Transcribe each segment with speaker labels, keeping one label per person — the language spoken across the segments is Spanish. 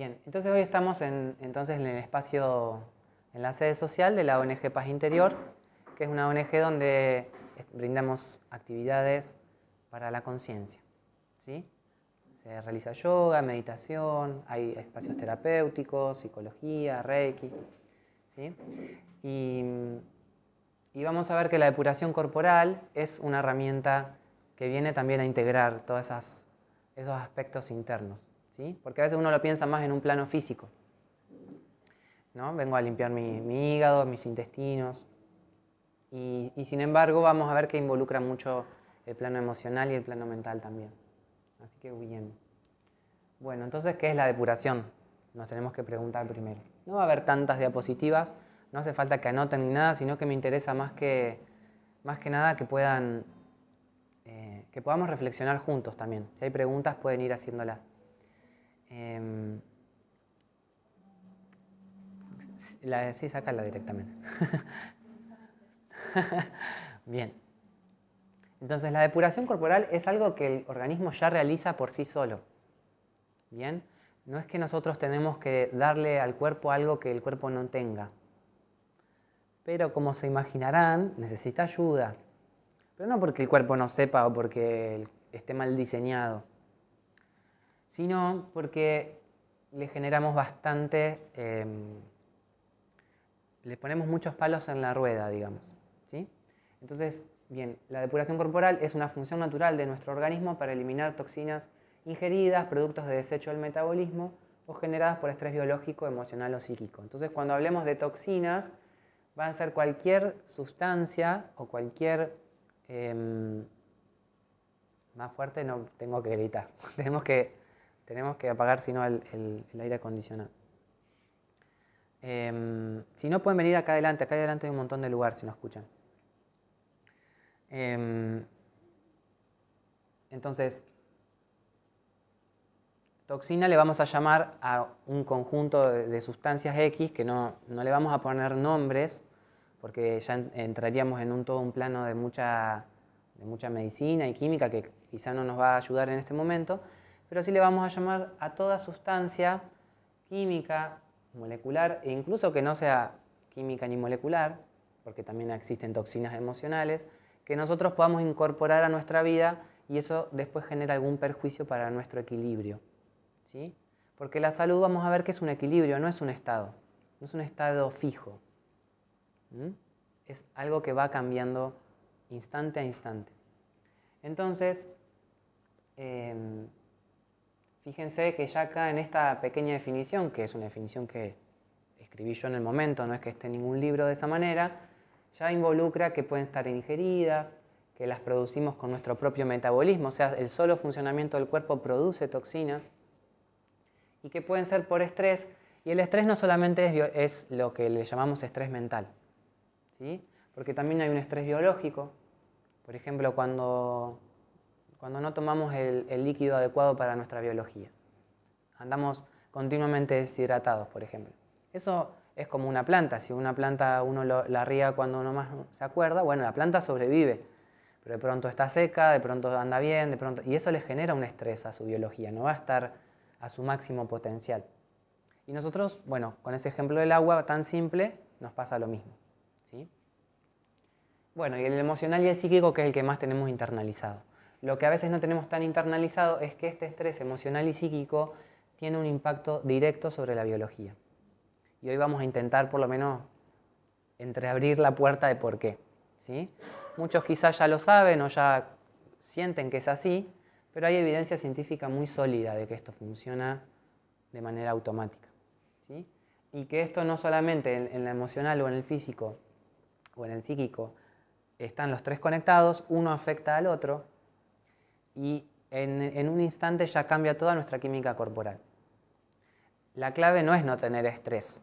Speaker 1: Bien, entonces hoy estamos entonces en el espacio, en la sede social de la ONG Paz Interior, que es una ONG donde brindamos actividades para la conciencia, ¿sí? Se realiza yoga, meditación, hay espacios terapéuticos, psicología, reiki, ¿sí? Y vamos a ver que la depuración corporal es una herramienta que viene también a integrar todos esos aspectos internos, ¿sí? Porque a veces uno lo piensa más en un plano físico, ¿no? Vengo a limpiar mi hígado, mis intestinos, y sin embargo vamos a ver que involucra mucho el plano emocional y el plano mental también. Así que bien. Bueno, entonces, ¿qué es la depuración? Nos tenemos que preguntar primero. No va a haber tantas diapositivas, no hace falta que anoten ni nada, sino que me interesa más que nada que podamos reflexionar juntos también. Si hay preguntas pueden ir haciéndolas. Sí, sácala directamente. Bien. Entonces, la depuración corporal es algo que el organismo ya realiza por sí solo. Bien. No es que nosotros tenemos que darle al cuerpo algo que el cuerpo no tenga. Pero como se imaginarán, necesita ayuda. Pero no porque el cuerpo no sepa o porque esté mal diseñado, sino porque le generamos le ponemos muchos palos en la rueda, digamos, ¿sí? Entonces, bien, la depuración corporal es una función natural de nuestro organismo para eliminar toxinas ingeridas, productos de desecho del metabolismo o generadas por estrés biológico, emocional o psíquico. Entonces, cuando hablemos de toxinas, va a ser cualquier sustancia o cualquier... más fuerte no tengo que gritar. tenemos que apagar, si no, el aire acondicionado. Si no, pueden venir acá adelante. Acá adelante hay un montón de lugar si no escuchan. Entonces, toxina le vamos a llamar a un conjunto de sustancias X que no le vamos a poner nombres, porque ya entraríamos en todo un plano de mucha medicina y química que quizá no nos va a ayudar en este momento, pero sí le vamos a llamar a toda sustancia química, molecular, e incluso que no sea química ni molecular, porque también existen toxinas emocionales, que nosotros podamos incorporar a nuestra vida y eso después genera algún perjuicio para nuestro equilibrio, ¿sí? Porque la salud vamos a ver que es un equilibrio, no es un estado fijo. Es algo que va cambiando instante a instante. Entonces, fíjense que ya acá en esta pequeña definición, que es una definición que escribí yo en el momento, no es que esté en ningún libro de esa manera, ya involucra que pueden estar ingeridas, que las producimos con nuestro propio metabolismo, o sea, el solo funcionamiento del cuerpo produce toxinas, y que pueden ser por estrés, y el estrés no solamente es lo que le llamamos estrés mental, ¿sí? Porque también hay un estrés biológico. Por ejemplo, cuando no tomamos el líquido adecuado para nuestra biología. Andamos continuamente deshidratados, por ejemplo. Eso es como una planta. Si una planta uno la riega cuando uno más se acuerda, bueno, la planta sobrevive. Pero de pronto está seca, de pronto anda bien, y eso le genera un estrés a su biología. No va a estar a su máximo potencial. Y nosotros, bueno, con ese ejemplo del agua tan simple, nos pasa lo mismo, ¿sí? Bueno, y el emocional y el psíquico, que es el que más tenemos internalizado. Lo que a veces no tenemos tan internalizado es que este estrés emocional y psíquico tiene un impacto directo sobre la biología. Y hoy vamos a intentar por lo menos entreabrir la puerta de por qué, ¿sí? Muchos quizás ya lo saben o ya sienten que es así, pero hay evidencia científica muy sólida de que esto funciona de manera automática, ¿sí? Y que esto no solamente en la emocional o en el físico o en el psíquico están los tres conectados, uno afecta al otro y en un instante ya cambia toda nuestra química corporal. La clave no es no tener estrés.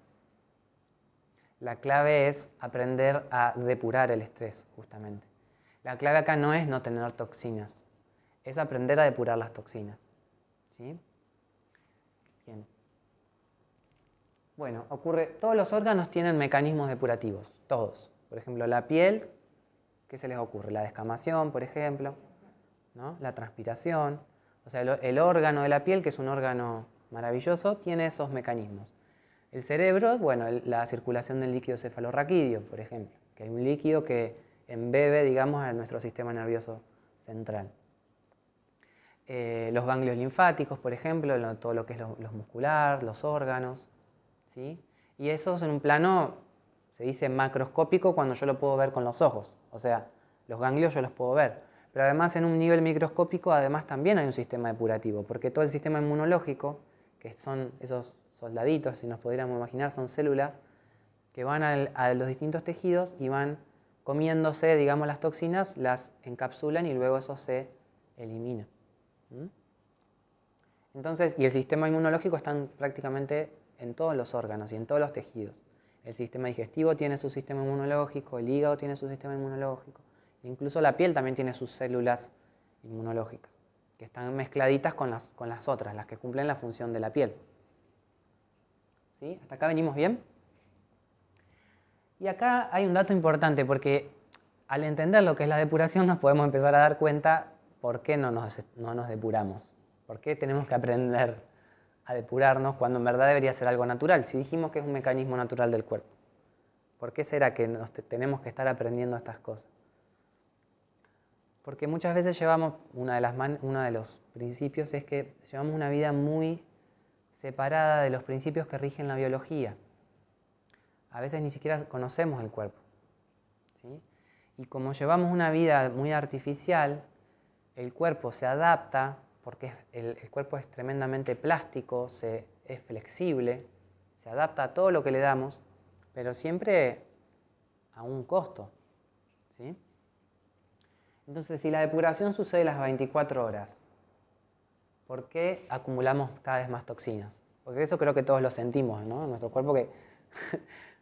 Speaker 1: La clave es aprender a depurar el estrés, justamente. La clave acá no es no tener toxinas, es aprender a depurar las toxinas, ¿sí? Bien. Bueno, todos los órganos tienen mecanismos depurativos, todos. Por ejemplo, la piel, ¿qué se les ocurre? La descamación, por ejemplo, ¿no? La transpiración. O sea, el órgano de la piel, que es un órgano maravilloso, tiene esos mecanismos. El cerebro, bueno, la circulación del líquido cefalorraquídeo, por ejemplo, que hay un líquido que embebe, digamos, a nuestro sistema nervioso central. Los ganglios linfáticos, por ejemplo, todo lo que es los muscular, los órganos, ¿sí? Y eso es en un plano, se dice macroscópico cuando yo lo puedo ver con los ojos, o sea, los ganglios yo los puedo ver. Pero además en un nivel microscópico además también hay un sistema depurativo, porque todo el sistema inmunológico, que son esos soldaditos, si nos pudiéramos imaginar, son células que van a los distintos tejidos y van comiéndose, digamos, las toxinas, las encapsulan y luego eso se elimina. Entonces, y el sistema inmunológico está prácticamente en todos los órganos y en todos los tejidos. El sistema digestivo tiene su sistema inmunológico, el hígado tiene su sistema inmunológico, incluso la piel también tiene sus células inmunológicas, que están mezcladitas con las otras, las que cumplen la función de la piel. ¿Sí? ¿Hasta acá venimos bien? Y acá hay un dato importante, porque al entender lo que es la depuración nos podemos empezar a dar cuenta por qué no nos depuramos. ¿Por qué tenemos que aprender a depurarnos cuando en verdad debería ser algo natural? Si dijimos que es un mecanismo natural del cuerpo, ¿por qué será que tenemos que estar aprendiendo estas cosas? Porque muchas veces llevamos, uno de los principios es que llevamos una vida muy separada de los principios que rigen la biología. A veces ni siquiera conocemos el cuerpo, ¿sí? Y como llevamos una vida muy artificial, el cuerpo se adapta, porque el cuerpo es tremendamente plástico, es flexible, se adapta a todo lo que le damos, pero siempre a un costo, ¿sí? Entonces, si la depuración sucede las 24 horas, ¿por qué acumulamos cada vez más toxinas? Porque eso creo que todos lo sentimos, ¿no? En nuestro cuerpo, que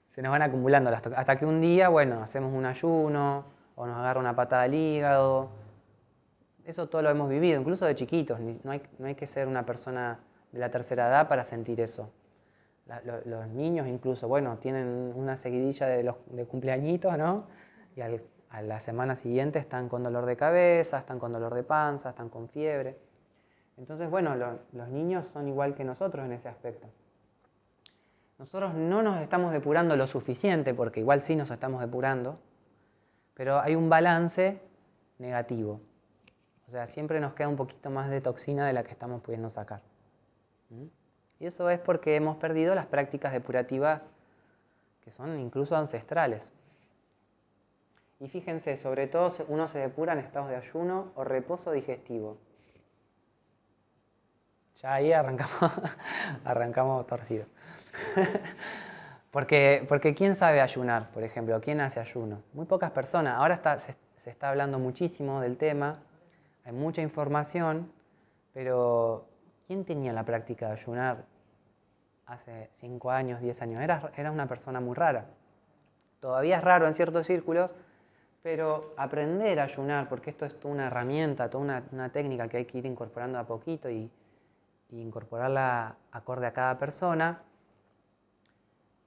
Speaker 1: se nos van acumulando las toxinas. Hasta que un día, bueno, hacemos un ayuno o nos agarra una patada al hígado. Eso todo lo hemos vivido, incluso de chiquitos. No hay que ser una persona de la tercera edad para sentir eso. Los niños incluso, bueno, tienen una seguidilla de cumpleañitos, ¿no? Y a la semana siguiente están con dolor de cabeza, están con dolor de panza, están con fiebre. Entonces, bueno, los niños son igual que nosotros en ese aspecto. Nosotros no nos estamos depurando lo suficiente, porque igual sí nos estamos depurando, pero hay un balance negativo. O sea, siempre nos queda un poquito más de toxina de la que estamos pudiendo sacar. Y eso es porque hemos perdido las prácticas depurativas que son incluso ancestrales. Y fíjense, sobre todo uno se depura en estados de ayuno o reposo digestivo. Ya ahí arrancamos torcido. Porque ¿quién sabe ayunar, por ejemplo? ¿Quién hace ayuno? Muy pocas personas. Ahora se está hablando muchísimo del tema, hay mucha información, pero ¿quién tenía la práctica de ayunar hace 5 años, 10 años? Era una persona muy rara. Todavía es raro en ciertos círculos, pero aprender a ayunar, porque esto es toda una herramienta, toda una técnica que hay que ir incorporando a poquito y incorporarla acorde a cada persona,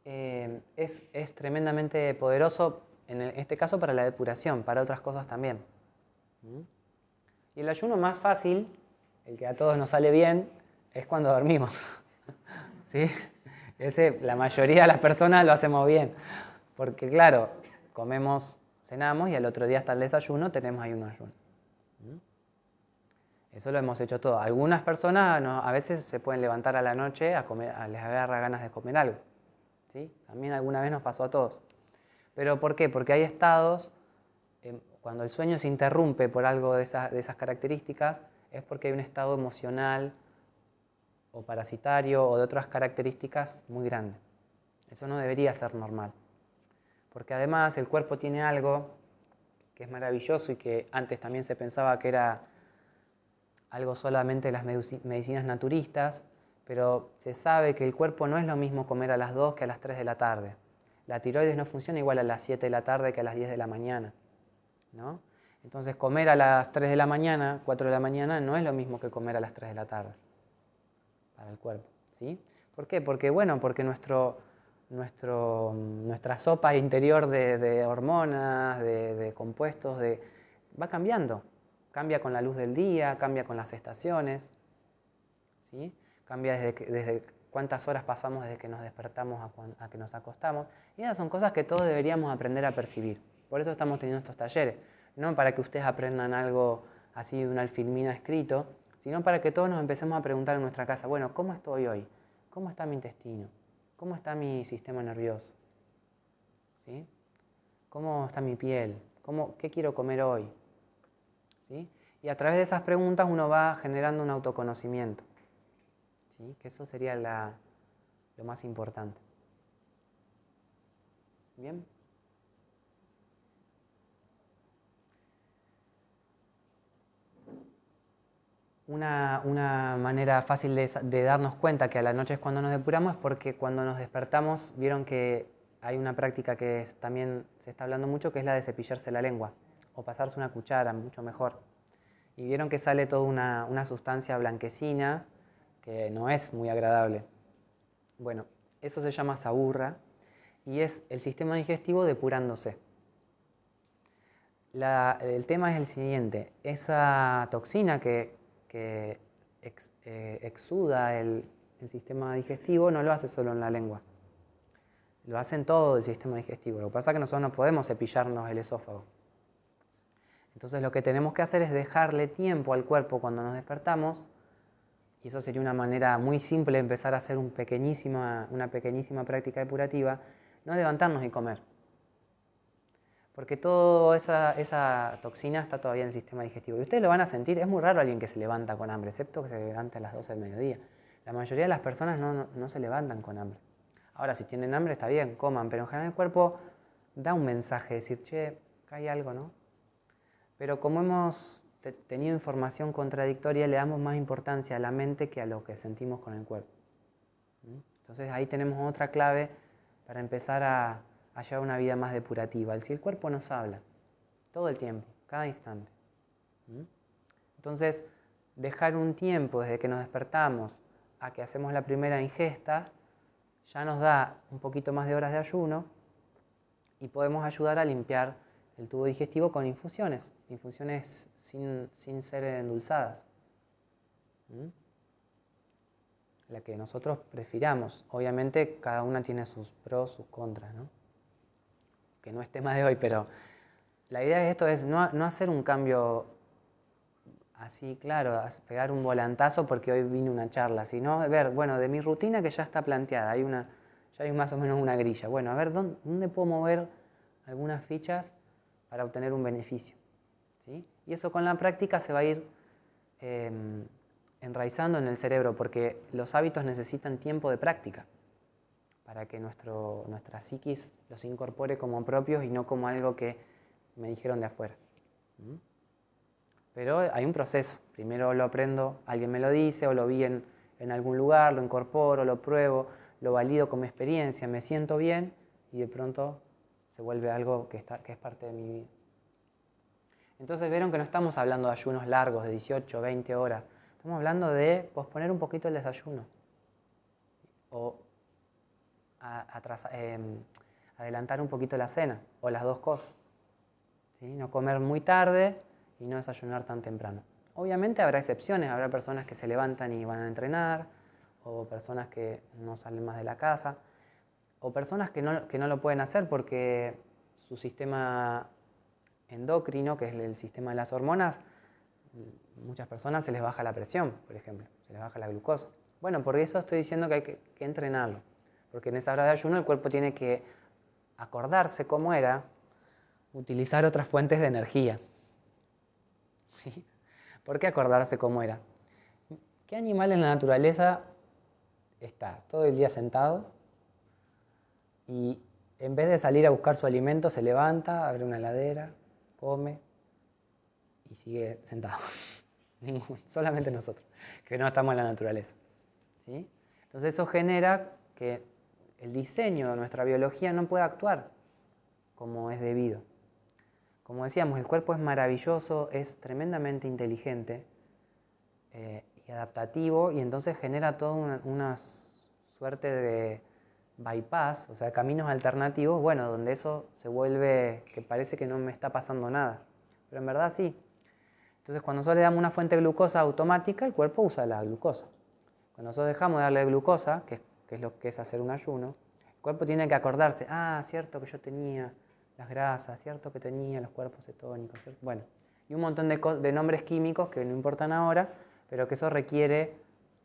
Speaker 1: es tremendamente poderoso, en este caso para la depuración, para otras cosas también. Y el ayuno más fácil, el que a todos nos sale bien, es cuando dormimos. ¿Sí? La mayoría de las personas lo hacemos bien, porque claro, cenamos y al otro día hasta el desayuno tenemos ahí un ayuno. Eso lo hemos hecho todo. Algunas personas a veces se pueden levantar a la noche a comer, les agarra ganas de comer algo. ¿Sí? También alguna vez nos pasó a todos. ¿Pero por qué? Porque hay estados, cuando el sueño se interrumpe por algo de esas características, es porque hay un estado emocional o parasitario o de otras características muy grande. Eso no debería ser normal. Porque además el cuerpo tiene algo que es maravilloso y que antes también se pensaba que era algo solamente de las medicinas naturistas, pero se sabe que el cuerpo no es lo mismo comer a las 2 que a las 3 de la tarde. La tiroides no funciona igual a las 7 de la tarde que a las 10 de la mañana, ¿no? Entonces comer a las 3 de la mañana, 4 de la mañana, no es lo mismo que comer a las 3 de la tarde para el cuerpo, ¿sí? ¿Por qué? Porque nuestra sopa interior de hormonas, de compuestos, va cambiando. Cambia con la luz del día, cambia con las estaciones, ¿sí? cambia desde cuántas horas pasamos desde que nos despertamos a que nos acostamos. Y esas son cosas que todos deberíamos aprender a percibir. Por eso estamos teniendo estos talleres. No para que ustedes aprendan algo así de un alfilmina escrito, sino para que todos nos empecemos a preguntar en nuestra casa, bueno, ¿cómo estoy hoy? ¿Cómo está mi intestino? ¿Cómo está mi sistema nervioso? ¿Sí? ¿Cómo está mi piel? ¿Qué quiero comer hoy? ¿Sí? Y a través de esas preguntas uno va generando un autoconocimiento. ¿Sí? Que eso sería lo más importante. ¿Bien? Una manera fácil de darnos cuenta que a la noche es cuando nos depuramos es porque cuando nos despertamos, vieron que hay una práctica que también se está hablando mucho, que es la de cepillarse la lengua o pasarse una cuchara, mucho mejor. Y vieron que sale toda una sustancia blanquecina que no es muy agradable. Bueno, eso se llama saburra y es el sistema digestivo depurándose. El tema es el siguiente, esa toxina que exuda el sistema digestivo no lo hace solo en la lengua, lo hace en todo el sistema digestivo. Lo que pasa es que nosotros no podemos cepillarnos el esófago. Entonces lo que tenemos que hacer es dejarle tiempo al cuerpo cuando nos despertamos, y eso sería una manera muy simple de empezar a hacer una pequeñísima práctica depurativa, no levantarnos y comer. Porque toda esa toxina está todavía en el sistema digestivo. Y ustedes lo van a sentir, es muy raro alguien que se levanta con hambre, excepto que se levante a las 12 del mediodía. La mayoría de las personas no se levantan con hambre. Ahora, si tienen hambre está bien, coman, pero en general el cuerpo da un mensaje, decir, che, acá hay algo, ¿no? Pero como hemos tenido información contradictoria, le damos más importancia a la mente que a lo que sentimos con el cuerpo. Entonces ahí tenemos otra clave para empezar a llevar una vida más depurativa. Si el cuerpo nos habla todo el tiempo, cada instante. Entonces, dejar un tiempo desde que nos despertamos a que hacemos la primera ingesta ya nos da un poquito más de horas de ayuno y podemos ayudar a limpiar el tubo digestivo con infusiones sin ser endulzadas. La que nosotros prefiramos. Obviamente cada una tiene sus pros, sus contras, ¿no? Que no es tema de hoy, pero la idea de esto es no hacer un cambio así, claro, pegar un volantazo porque hoy vine una charla, sino ver, bueno, de mi rutina que ya está planteada, ya hay más o menos una grilla. Bueno, a ver, ¿dónde puedo mover algunas fichas para obtener un beneficio? ¿Sí? Y eso con la práctica se va a ir enraizando en el cerebro, porque los hábitos necesitan tiempo de práctica para que nuestra psiquis los incorpore como propios y no como algo que me dijeron de afuera. Pero hay un proceso. Primero lo aprendo, alguien me lo dice, o lo vi en algún lugar, lo incorporo, lo pruebo, lo valido con mi experiencia, me siento bien y de pronto se vuelve algo que es parte de mi vida. Entonces vieron que no estamos hablando de ayunos largos de 18, 20 horas. Estamos hablando de posponer un poquito el desayuno. O adelantar un poquito la cena, o las dos cosas. ¿Sí? No comer muy tarde y no desayunar tan temprano. Obviamente habrá excepciones, habrá personas que se levantan y van a entrenar, o personas que no salen más de la casa, o personas que no lo pueden hacer porque su sistema endocrino, que es el sistema de las hormonas, muchas personas se les baja la presión, por ejemplo, se les baja la glucosa. Bueno, por eso estoy diciendo que hay que entrenarlo, porque en esa hora de ayuno el cuerpo tiene que acordarse cómo era utilizar otras fuentes de energía. ¿Sí? ¿Por qué acordarse cómo era? ¿Qué animal en la naturaleza está todo el día sentado y en vez de salir a buscar su alimento se levanta, abre una heladera, come y sigue sentado? Ninguno, solamente nosotros, que no estamos en la naturaleza. ¿Sí? Entonces eso genera que el diseño de nuestra biología no pueda actuar como es debido. Como decíamos, el cuerpo es maravilloso, es tremendamente inteligente y adaptativo, y entonces genera toda una suerte de bypass, o sea, caminos alternativos, bueno, donde eso se vuelve que parece que no me está pasando nada, pero en verdad sí. Entonces cuando nosotros le damos una fuente de glucosa automática, el cuerpo usa la glucosa. Cuando nosotros dejamos de darle glucosa, que es lo que es hacer un ayuno, el cuerpo tiene que acordarse, cierto que yo tenía las grasas, cierto que tenía los cuerpos cetónicos, ¿cierto? Bueno, y un montón de nombres químicos que no importan ahora, pero que eso requiere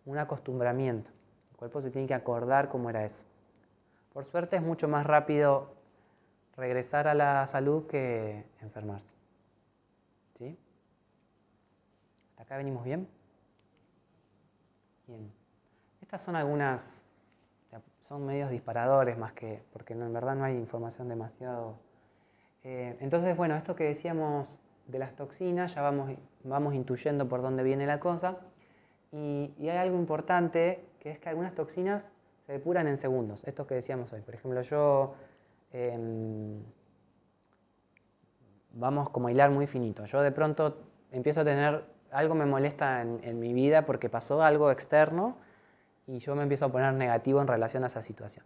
Speaker 1: un acostumbramiento. El cuerpo se tiene que acordar cómo era eso. Por suerte es mucho más rápido regresar a la salud que enfermarse. ¿Sí? ¿Hasta acá venimos bien? Bien. Estas son algunas, son medios disparadores más que, porque en verdad no hay información demasiado. Entonces, bueno, esto que decíamos de las toxinas, ya vamos intuyendo por dónde viene la cosa. Y hay algo importante, que es que algunas toxinas se depuran en segundos. Esto que decíamos hoy. Por ejemplo, vamos como a hilar muy finito. Yo de pronto empiezo a tener, algo me molesta en mi vida porque pasó algo externo y yo me empiezo a poner negativo en relación a esa situación.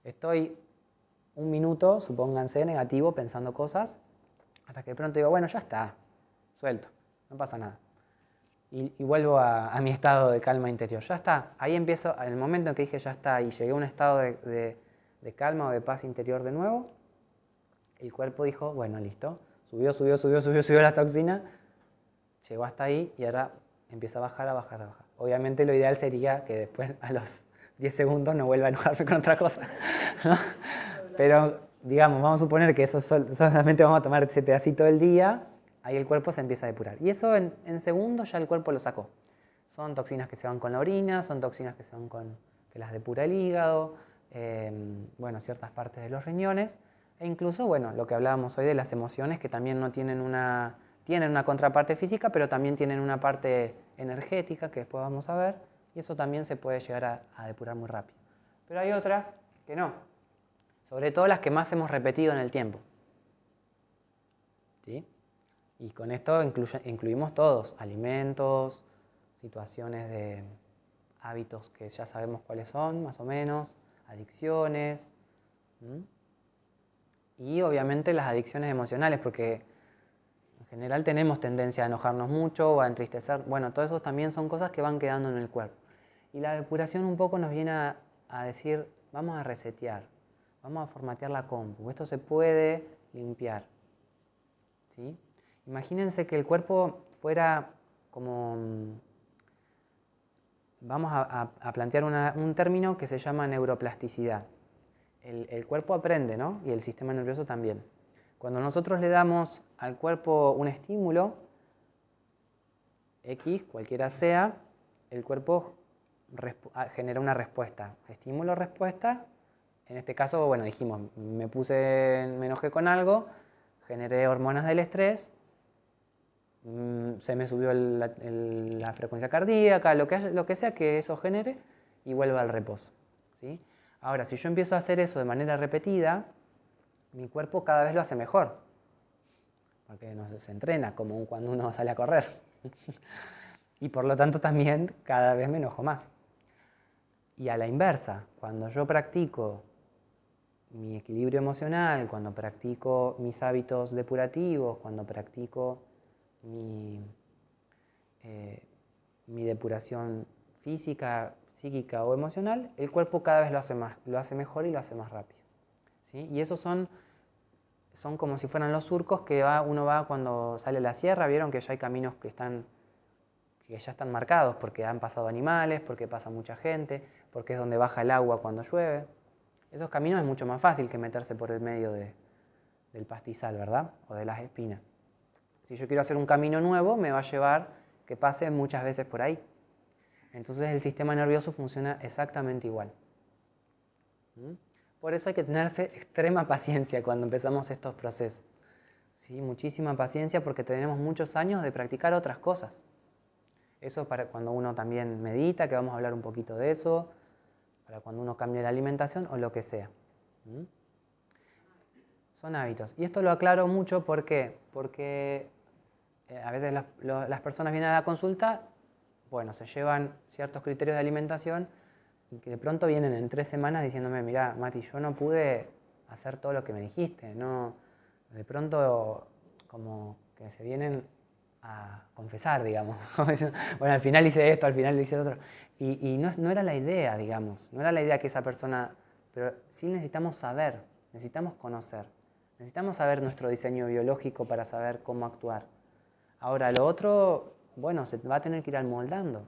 Speaker 1: Estoy un minuto, supónganse, negativo, pensando cosas, hasta que de pronto digo, bueno, ya está, suelto, no pasa nada. Y vuelvo a mi estado de calma interior. Ya está, ahí empiezo, en el momento en que dije ya está y llegué a un estado de calma o de paz interior de nuevo, el cuerpo dijo, bueno, listo, subió la toxina, llegó hasta ahí y ahora empieza a bajar, a bajar, a bajar. Obviamente lo ideal sería que después a los 10 segundos no vuelva a enojarme con otra cosa, ¿no? Pero digamos, vamos a suponer que eso solamente vamos a tomar ese pedacito del día, ahí el cuerpo se empieza a depurar. Y eso en segundos ya el cuerpo lo sacó. Son toxinas que se van con la orina, son toxinas que se van que las depura el hígado, bueno, ciertas partes de los riñones, e incluso, bueno, lo que hablábamos hoy de las emociones, que también no tienen una contraparte física, pero también tienen una parte energética, que después vamos a ver, y eso también se puede llegar a depurar muy rápido. Pero hay otras que no, sobre todo las que más hemos repetido en el tiempo. ¿Sí? Y con esto incluimos todos, alimentos, situaciones de hábitos que ya sabemos cuáles son, más o menos, adicciones, y obviamente las adicciones emocionales, porque en general tenemos tendencia a enojarnos mucho o a entristecer. Bueno, todo eso también son cosas que van quedando en el cuerpo. Y la depuración un poco nos viene a decir, vamos a resetear, vamos a formatear la compu. Esto se puede limpiar. ¿Sí? Imagínense que el cuerpo fuera como... Vamos a plantear un término que se llama neuroplasticidad. El cuerpo aprende, ¿no? Y el sistema nervioso también. Cuando nosotros le damos al cuerpo un estímulo, X, cualquiera sea, el cuerpo genera una respuesta. Estímulo-respuesta. En este caso, bueno, dijimos, me enojé con algo, generé hormonas del estrés, se me subió la frecuencia cardíaca, lo que sea que eso genere, y vuelvo al reposo. ¿Sí? Ahora, si yo empiezo a hacer eso de manera repetida, mi cuerpo cada vez lo hace mejor, porque no se entrena como cuando uno sale a correr. Y por lo tanto también cada vez me enojo más. Y a la inversa, cuando yo practico mi equilibrio emocional, cuando practico mis hábitos depurativos, cuando practico mi depuración física, psíquica o emocional, el cuerpo cada vez lo hace mejor y lo hace más rápido. ¿Sí? Y esos son como si fueran los surcos que uno va cuando sale a la sierra. Vieron que ya hay caminos que ya están marcados porque han pasado animales, porque pasa mucha gente, porque es donde baja el agua cuando llueve. Esos caminos es mucho más fácil que meterse por el medio del pastizal, ¿verdad? O de las espinas. Si yo quiero hacer un camino nuevo, me va a llevar que pase muchas veces por ahí. Entonces el sistema nervioso funciona exactamente igual. Por eso hay que tenerse extrema paciencia cuando empezamos estos procesos. ¿Sí? Muchísima paciencia porque tenemos muchos años de practicar otras cosas. Eso para cuando uno también medita, que vamos a hablar un poquito de eso, para cuando uno cambia la alimentación o lo que sea. Son hábitos. Y esto lo aclaro mucho, ¿por qué? Porque a veces las personas vienen a la consulta, bueno, se llevan ciertos criterios de alimentación y que de pronto vienen en 3 semanas diciéndome, mirá, Mati, yo no pude hacer todo lo que me dijiste, no, de pronto como que se vienen a confesar, digamos. Bueno, al final hice esto, al final hice otro. Y no era la idea, digamos. No era la idea que esa persona... Pero sí necesitamos saber, necesitamos conocer. Necesitamos saber nuestro diseño biológico para saber cómo actuar. Ahora, lo otro, bueno, se va a tener que ir amoldando.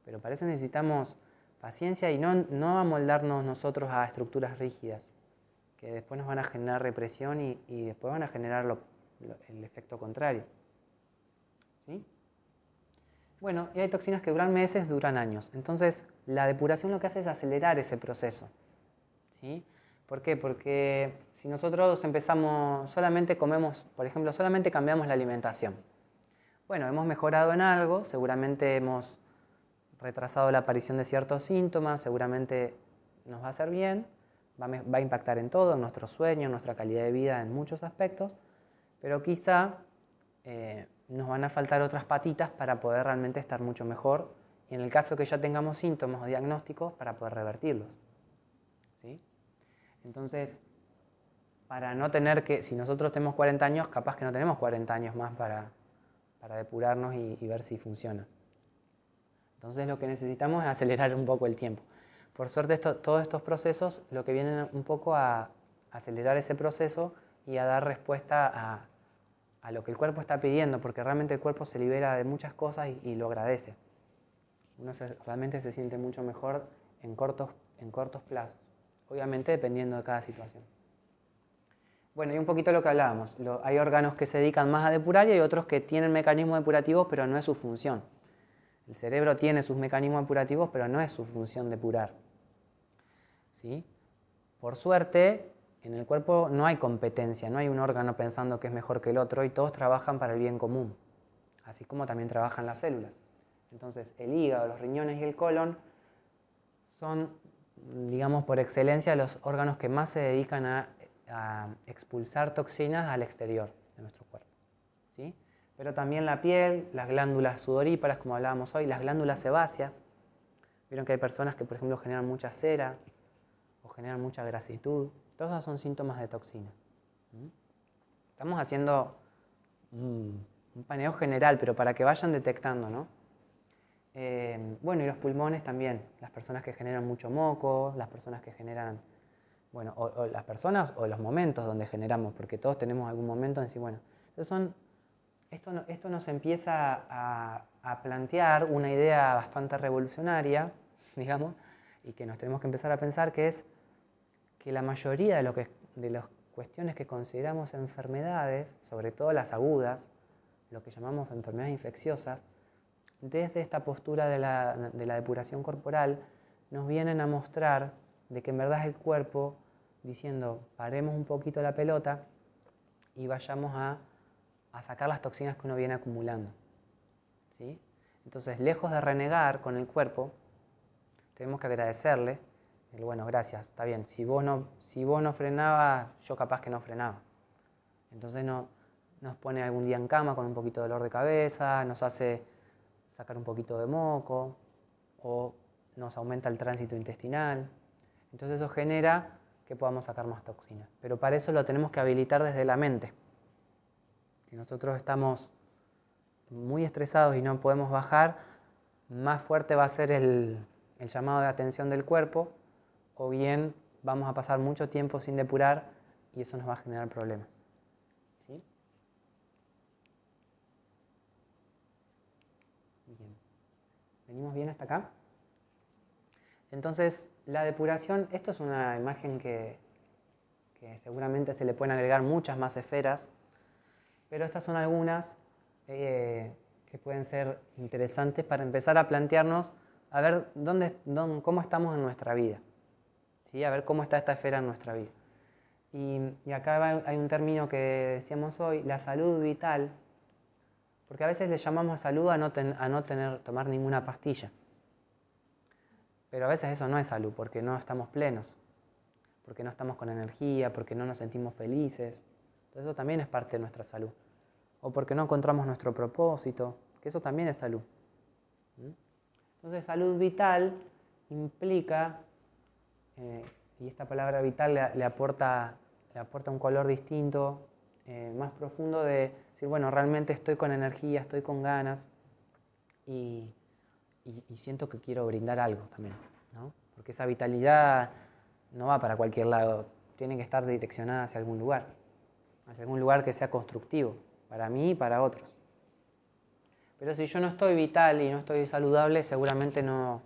Speaker 1: Pero para eso necesitamos paciencia y no amoldarnos nosotros a estructuras rígidas, que después nos van a generar represión y después van a generar el efecto contrario. ¿Sí? Bueno, y hay toxinas que duran meses, duran años. Entonces, la depuración lo que hace es acelerar ese proceso. ¿Sí? ¿Por qué? Porque si nosotros empezamos, solamente comemos, por ejemplo, solamente cambiamos la alimentación. Bueno, hemos mejorado en algo, seguramente hemos retrasado la aparición de ciertos síntomas, seguramente nos va a hacer bien, va a impactar en todo, en nuestro sueño, en nuestra calidad de vida, en muchos aspectos, pero quizá nos van a faltar otras patitas para poder realmente estar mucho mejor y en el caso que ya tengamos síntomas o diagnósticos para poder revertirlos. ¿Sí? Entonces, para no tener que, si nosotros tenemos 40 años, capaz que no tenemos 40 años más para depurarnos y ver si funciona. Entonces lo que necesitamos es acelerar un poco el tiempo. Por suerte todos estos procesos lo que vienen un poco a acelerar ese proceso y a dar respuesta a lo que el cuerpo está pidiendo, porque realmente el cuerpo se libera de muchas cosas y lo agradece. Uno realmente se siente mucho mejor en cortos plazos, obviamente dependiendo de cada situación. Bueno, y un poquito lo que hablábamos, hay órganos que se dedican más a depurar y hay otros que tienen mecanismos depurativos, pero no es su función. El cerebro tiene sus mecanismos depurativos, pero no es su función depurar. ¿Sí? Por suerte, en el cuerpo no hay competencia, no hay un órgano pensando que es mejor que el otro y todos trabajan para el bien común, así como también trabajan las células. Entonces, el hígado, los riñones y el colon son, digamos, por excelencia los órganos que más se dedican a expulsar toxinas al exterior de nuestro cuerpo. ¿Sí? Pero también la piel, las glándulas sudoríparas, como hablábamos hoy, las glándulas sebáceas. Vieron que hay personas que, por ejemplo, generan mucha cera o generan mucha grasitud. Todos esos son síntomas de toxina. Estamos haciendo un paneo general, pero para que vayan detectando, ¿no? Bueno, y los pulmones también. Las personas que generan mucho moco, las personas que generan... Bueno, o las personas o los momentos donde generamos, porque todos tenemos algún momento en decir, bueno, entonces esto nos empieza a plantear una idea bastante revolucionaria, digamos, y que nos tenemos que empezar a pensar, que es que la mayoría de las cuestiones que consideramos enfermedades, sobre todo las agudas, lo que llamamos enfermedades infecciosas, desde esta postura de la depuración corporal, nos vienen a mostrar de que en verdad es el cuerpo diciendo, paremos un poquito la pelota y vayamos a sacar las toxinas que uno viene acumulando. ¿Sí? Entonces, lejos de renegar con el cuerpo, tenemos que agradecerle, bueno, gracias, está bien, si vos no frenabas, yo capaz que no frenaba. Entonces nos pone algún día en cama con un poquito de dolor de cabeza, nos hace sacar un poquito de moco, o nos aumenta el tránsito intestinal. Entonces eso genera que podamos sacar más toxinas. Pero para eso lo tenemos que habilitar desde la mente. Si nosotros estamos muy estresados y no podemos bajar, más fuerte va a ser el llamado de atención del cuerpo, o bien vamos a pasar mucho tiempo sin depurar y eso nos va a generar problemas. ¿Sí? Bien. ¿Venimos bien hasta acá? Entonces, la depuración, esto es una imagen que seguramente se le pueden agregar muchas más esferas, pero estas son algunas que pueden ser interesantes para empezar a plantearnos a ver cómo estamos en nuestra vida, ¿sí? A ver cómo está esta esfera en nuestra vida. Y acá hay un término que decíamos hoy, la salud vital, porque a veces le llamamos salud a no tomar ninguna pastilla. Pero a veces eso no es salud, porque no estamos plenos, porque no estamos con energía, porque no nos sentimos felices. Entonces eso también es parte de nuestra salud. O porque no encontramos nuestro propósito, que eso también es salud. Entonces salud vital implica, y esta palabra vital le aporta un color distinto más profundo de decir, bueno, realmente estoy con energía, estoy con ganas y siento que quiero brindar algo también, ¿no? Porque esa vitalidad no va para cualquier lado, tiene que estar direccionada hacia algún lugar que sea constructivo, para mí y para otros. Pero si yo no estoy vital y no estoy saludable, seguramente no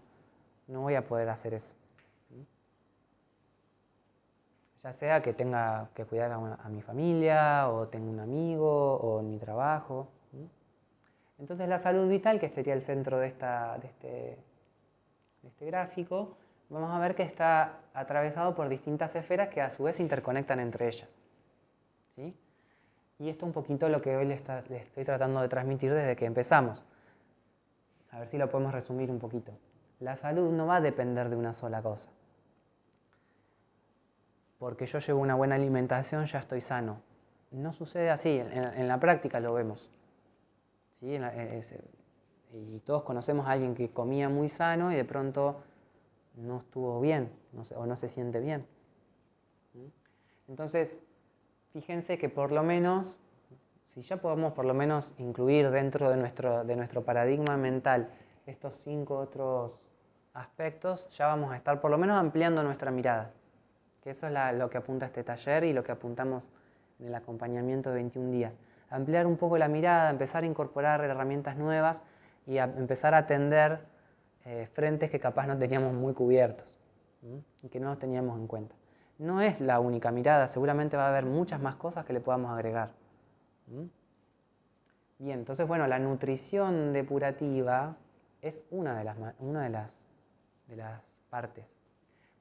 Speaker 1: voy a poder hacer eso. Ya sea que tenga que cuidar a mi familia, o tenga un amigo, o en mi trabajo. Entonces la salud vital, que sería el centro de este gráfico, vamos a ver que está atravesado por distintas esferas que a su vez se interconectan entre ellas. ¿Sí? Y esto es un poquito lo que hoy les estoy tratando de transmitir desde que empezamos. A ver si lo podemos resumir un poquito. La salud no va a depender de una sola cosa. Porque yo llevo una buena alimentación, ya estoy sano. No sucede así, en la práctica lo vemos. ¿Sí? Y todos conocemos a alguien que comía muy sano y de pronto no estuvo bien, o no se siente bien. Entonces, fíjense que por lo menos, si ya podemos por lo menos incluir dentro de nuestro paradigma mental estos 5 otros aspectos, ya vamos a estar por lo menos ampliando nuestra mirada. Que eso es lo que apunta este taller y lo que apuntamos en el acompañamiento de 21 días. Ampliar un poco la mirada, empezar a incorporar herramientas nuevas y empezar a atender frentes que capaz no teníamos muy cubiertos y que no los teníamos en cuenta. No es la única mirada, seguramente va a haber muchas más cosas que le podamos agregar. Bien, entonces bueno, la nutrición depurativa es una de las partes.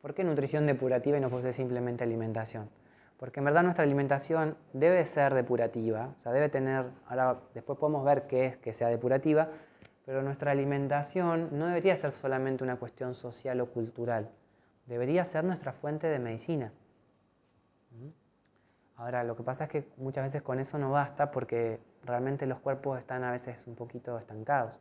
Speaker 1: ¿Por qué nutrición depurativa y no puede ser simplemente alimentación? Porque en verdad nuestra alimentación debe ser depurativa, o sea, debe tener, ahora después podemos ver qué es que sea depurativa, pero nuestra alimentación no debería ser solamente una cuestión social o cultural, debería ser nuestra fuente de medicina. Ahora, lo que pasa es que muchas veces con eso no basta porque realmente los cuerpos están a veces un poquito estancados.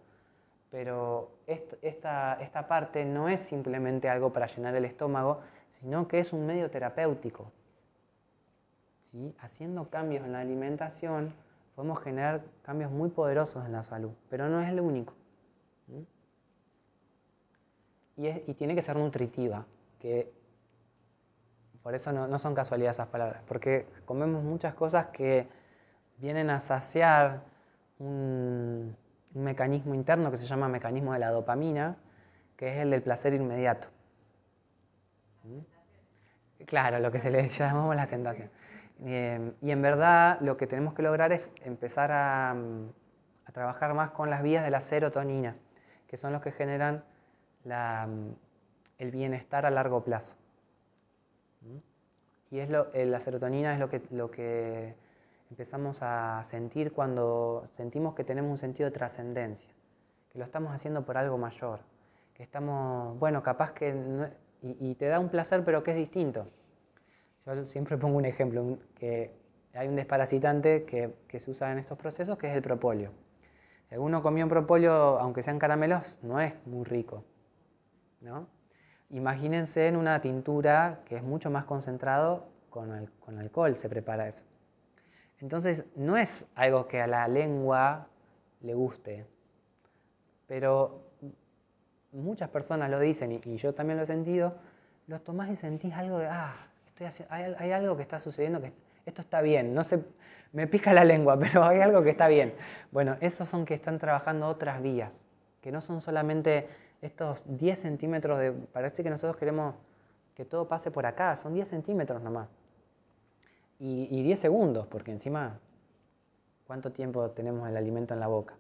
Speaker 1: Pero esta parte no es simplemente algo para llenar el estómago, sino que es un medio terapéutico. ¿Sí? Haciendo cambios en la alimentación podemos generar cambios muy poderosos en la salud, pero no es lo único. Y tiene que ser nutritiva, que por eso no son casualidad esas palabras, porque comemos muchas cosas que vienen a saciar un mecanismo interno que se llama mecanismo de la dopamina, que es el del placer inmediato. Claro, lo que se le llamamos la tentación. Y en verdad lo que tenemos que lograr es empezar a trabajar más con las vías de la serotonina, que son los que generan el bienestar a largo plazo. Y la serotonina es lo que empezamos a sentir cuando sentimos que tenemos un sentido de trascendencia, que lo estamos haciendo por algo mayor, que estamos, bueno, capaz que, y te da un placer pero que es distinto. Yo siempre pongo un ejemplo, que hay un desparasitante que se usa en estos procesos, que es el propóleo. Si alguno comió un propóleo, aunque sean caramelos, no es muy rico, ¿no? Imagínense en una tintura que es mucho más concentrado, con alcohol se prepara eso. Entonces no es algo que a la lengua le guste, pero muchas personas lo dicen y yo también lo he sentido, lo tomás y sentís algo de, hay algo que está sucediendo, que esto está bien, no sé, me pica la lengua, pero hay algo que está bien. Bueno, esos son que están trabajando otras vías, que no son solamente estos 10 centímetros parece que nosotros queremos que todo pase por acá, son 10 centímetros nomás. Y 10 segundos, porque encima, ¿cuánto tiempo tenemos el alimento en la boca?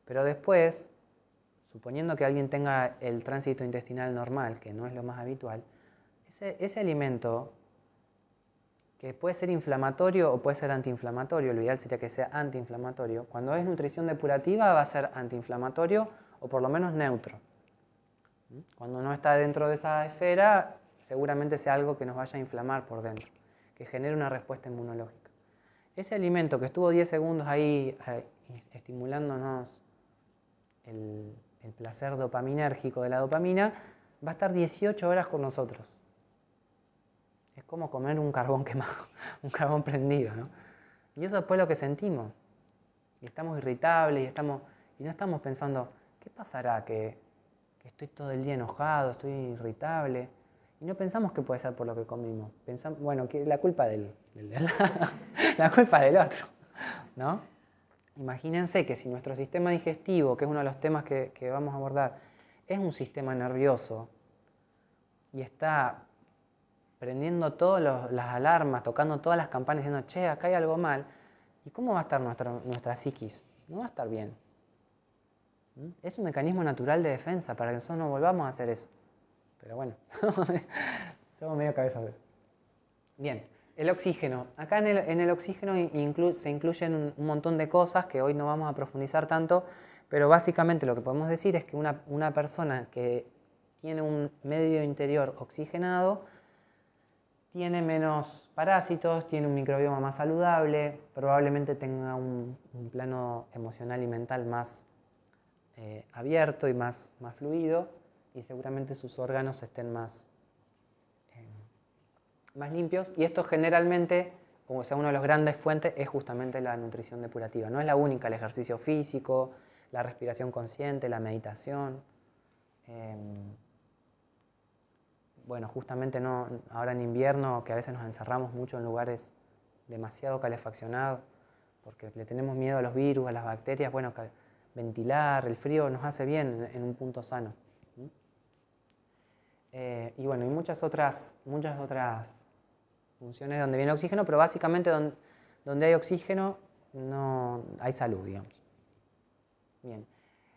Speaker 1: Pero después, suponiendo que alguien tenga el tránsito intestinal normal, que no es lo más habitual, ese alimento, que puede ser inflamatorio o puede ser antiinflamatorio, lo ideal sería que sea antiinflamatorio, cuando es nutrición depurativa va a ser antiinflamatorio o por lo menos neutro. Cuando no está dentro de esa esfera, seguramente sea algo que nos vaya a inflamar por dentro, que genere una respuesta inmunológica. Ese alimento que estuvo 10 segundos ahí estimulándonos el placer dopaminérgico de la dopamina, va a estar 18 horas con nosotros. Es como comer un carbón quemado, un carbón prendido, ¿no? Y eso después es lo que sentimos. Y estamos irritables y no estamos pensando, ¿qué pasará? Que estoy todo el día enojado, estoy irritable. Y no pensamos que puede ser por lo que comimos. Pensamos, bueno, que la culpa del de al lado, la culpa del otro, ¿no? Imagínense que si nuestro sistema digestivo, que es uno de los temas que vamos a abordar, es un sistema nervioso y está prendiendo todas las alarmas, tocando todas las campanas, diciendo, che, acá hay algo mal, ¿y cómo va a estar nuestra psiquis? No va a estar bien. Es un mecanismo natural de defensa para que nosotros no volvamos a hacer eso. Pero bueno, somos medio cabeza. Bien, el oxígeno. Acá en el oxígeno se incluyen un montón de cosas que hoy no vamos a profundizar tanto, pero básicamente lo que podemos decir es que una persona que tiene un medio interior oxigenado tiene menos parásitos, tiene un microbioma más saludable, probablemente tenga un plano emocional y mental más abierto y más fluido, y seguramente sus órganos estén más limpios. Y esto generalmente, o sea, una de las grandes fuentes es justamente la nutrición depurativa. No es la única, el ejercicio físico, la respiración consciente, la meditación. Bueno, justamente no, ahora en invierno, que a veces nos encerramos mucho en lugares demasiado calefaccionados, porque le tenemos miedo a los virus, a las bacterias. Bueno, ventilar, el frío nos hace bien en un punto sano. Y bueno, y muchas otras funciones donde viene oxígeno, pero básicamente donde hay oxígeno no hay salud, digamos. Bien.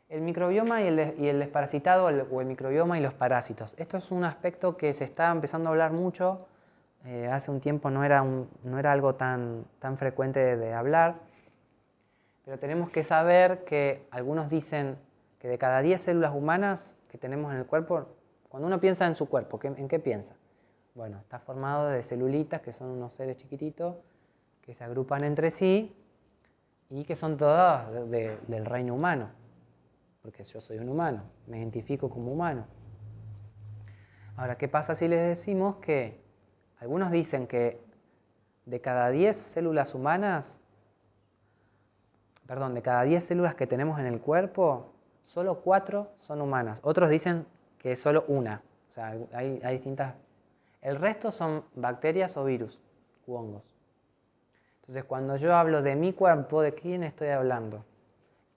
Speaker 1: El microbioma y el desparasitado, o el microbioma y los parásitos. Esto es un aspecto que se está empezando a hablar mucho. Hace un tiempo no era algo tan frecuente de hablar. Pero tenemos que saber que algunos dicen que de cada 10 células humanas que tenemos en el cuerpo, cuando uno piensa en su cuerpo, ¿en qué piensa? Bueno, está formado de celulitas, que son unos seres chiquititos, que se agrupan entre sí y que son todas del reino humano, porque yo soy un humano, me identifico como humano. Ahora, ¿qué pasa si les decimos que algunos dicen que de cada 10 células humanas, de cada 10 células que tenemos en el cuerpo, solo 4 son humanas? Otros dicen que solo una. O sea, hay distintas. El resto son bacterias o virus u hongos. Entonces, cuando yo hablo de mi cuerpo, ¿de quién estoy hablando?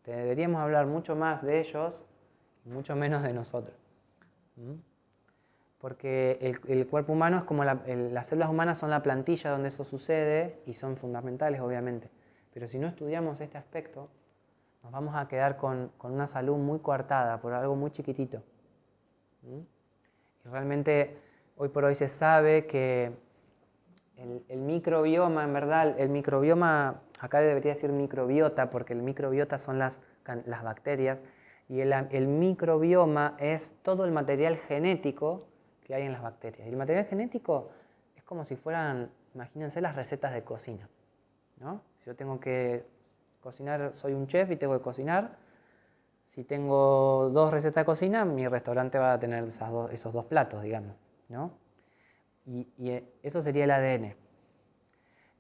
Speaker 1: Deberíamos hablar mucho más de ellos y mucho menos de nosotros. Porque el cuerpo humano es como las células humanas son la plantilla donde eso sucede y son fundamentales, obviamente. Pero si no estudiamos este aspecto, nos vamos a quedar con una salud muy coartada por algo muy chiquitito. Y realmente hoy por hoy se sabe que el microbioma, en verdad, el microbioma, acá debería decir microbiota, porque el microbiota son las bacterias, y el microbioma es todo el material genético que hay en las bacterias. Y el material genético es como si fueran, imagínense las recetas de cocina, ¿no? Si yo tengo que cocinar, soy un chef y tengo que cocinar. Si tengo 2 recetas de cocina, mi restaurante va a tener esos 2 platos, digamos, ¿no? Y eso sería el ADN.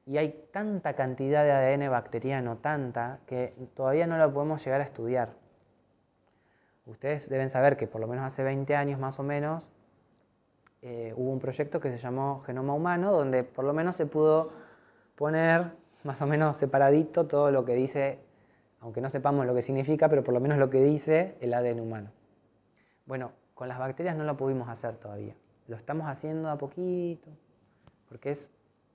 Speaker 1: Y hay tanta cantidad de ADN bacteriano, tanta, que todavía no lo podemos llegar a estudiar. Ustedes deben saber que por lo menos hace 20 años más o menos hubo un proyecto que se llamó Genoma Humano, donde por lo menos se pudo poner más o menos separadito todo lo que dice, aunque no sepamos lo que significa, pero por lo menos lo que dice el ADN humano. Bueno, con las bacterias no lo pudimos hacer todavía. Lo estamos haciendo a poquito, porque es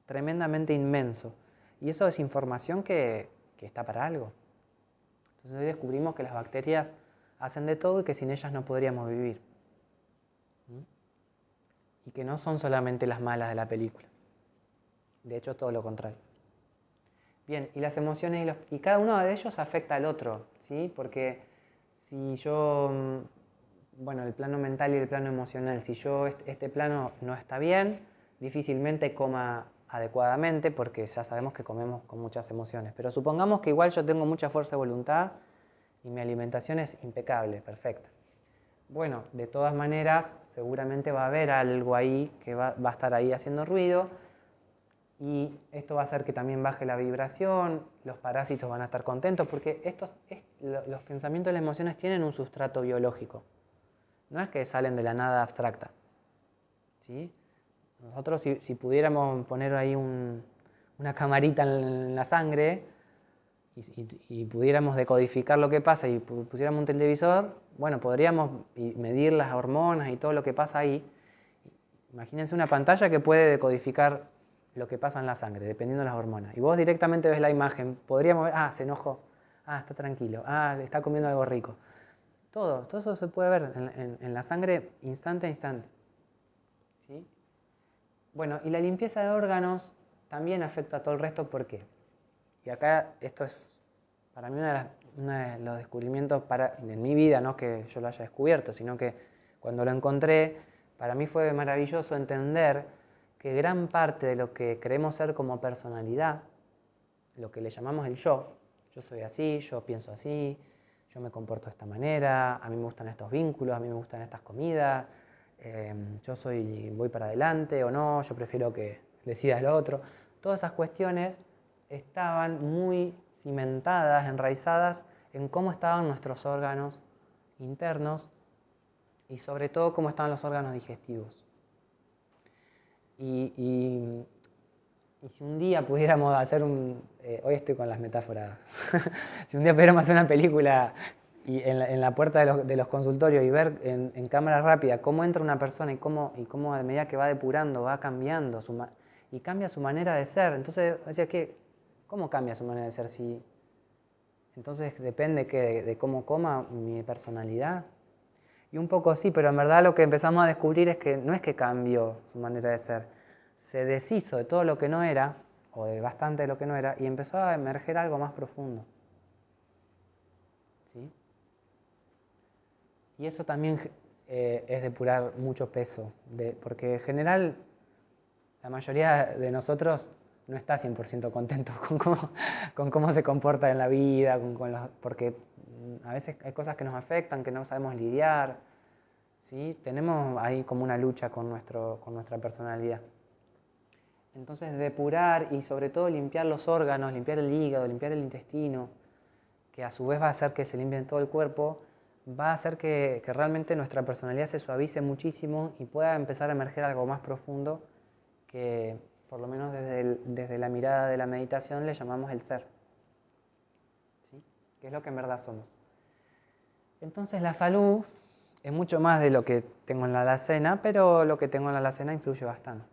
Speaker 1: tremendamente inmenso. Y eso es información que está para algo. Entonces hoy descubrimos que las bacterias hacen de todo y que sin ellas no podríamos vivir. Y que no son solamente las malas de la película. De hecho, todo lo contrario. Bien, y las emociones y cada uno de ellos afecta al otro, ¿sí? Porque si yo, bueno, el plano mental y el plano emocional, si yo este plano no está bien, difícilmente coma adecuadamente, porque ya sabemos que comemos con muchas emociones. Pero supongamos que igual yo tengo mucha fuerza de voluntad y mi alimentación es impecable, perfecta. Bueno, de todas maneras, seguramente va a haber algo ahí que va a estar ahí haciendo ruido. y esto va a hacer que también baje la vibración, los parásitos van a estar contentos, porque los pensamientos y las emociones tienen un sustrato biológico. No es que salen de la nada abstracta. ¿Sí? Nosotros si pudiéramos poner ahí una camarita en la sangre y pudiéramos decodificar lo que pasa y pusiéramos un televisor, bueno, podríamos medir las hormonas y todo lo que pasa ahí. Imagínense una pantalla que puede decodificar lo que pasa en la sangre, dependiendo de las hormonas. Y vos directamente ves la imagen, podríamos ver, se enojó, está tranquilo, está comiendo algo rico. Todo eso se puede ver en la sangre instante a instante. ¿Sí? Bueno, y la limpieza de órganos también afecta a todo el resto, ¿por qué? Y acá esto es para mí uno de los descubrimientos en mi vida, no que yo lo haya descubierto, sino que cuando lo encontré, para mí fue maravilloso entender que gran parte de lo que creemos ser como personalidad, lo que le llamamos el yo soy así, yo pienso así, yo me comporto de esta manera, a mí me gustan estos vínculos, a mí me gustan estas comidas, voy para adelante o no, yo prefiero que decida el otro. Todas esas cuestiones estaban muy cimentadas, enraizadas en cómo estaban nuestros órganos internos y sobre todo cómo estaban los órganos digestivos. Y si un día pudiéramos hacer hoy estoy con las metáforas, si un día pudiéramos hacer una película y en la puerta de los consultorios y ver en cámara rápida cómo entra una persona y cómo a medida que va depurando va cambiando y cambia su manera de ser. Entonces, ¿cómo cambia su manera de ser? Entonces depende de cómo coma mi personalidad. Y un poco sí, pero en verdad lo que empezamos a descubrir es que no es que cambió su manera de ser, se deshizo de todo lo que no era, o de bastante de lo que no era, y empezó a emerger algo más profundo. ¿Sí? Y eso también es depurar mucho peso, porque en general la mayoría de nosotros no está 100% contento con cómo se comporta en la vida, porque a veces hay cosas que nos afectan, que no sabemos lidiar, ¿sí? Tenemos ahí como una lucha con nuestra personalidad. Entonces depurar y sobre todo limpiar los órganos, limpiar el hígado, limpiar el intestino, que a su vez va a hacer que se limpie todo el cuerpo, va a hacer que realmente nuestra personalidad se suavice muchísimo y pueda empezar a emerger algo más profundo que por lo menos desde la mirada de la meditación le llamamos el ser, ¿sí? Que es lo que en verdad somos. Entonces la salud es mucho más de lo que tengo en la alacena, pero lo que tengo en la alacena influye bastante.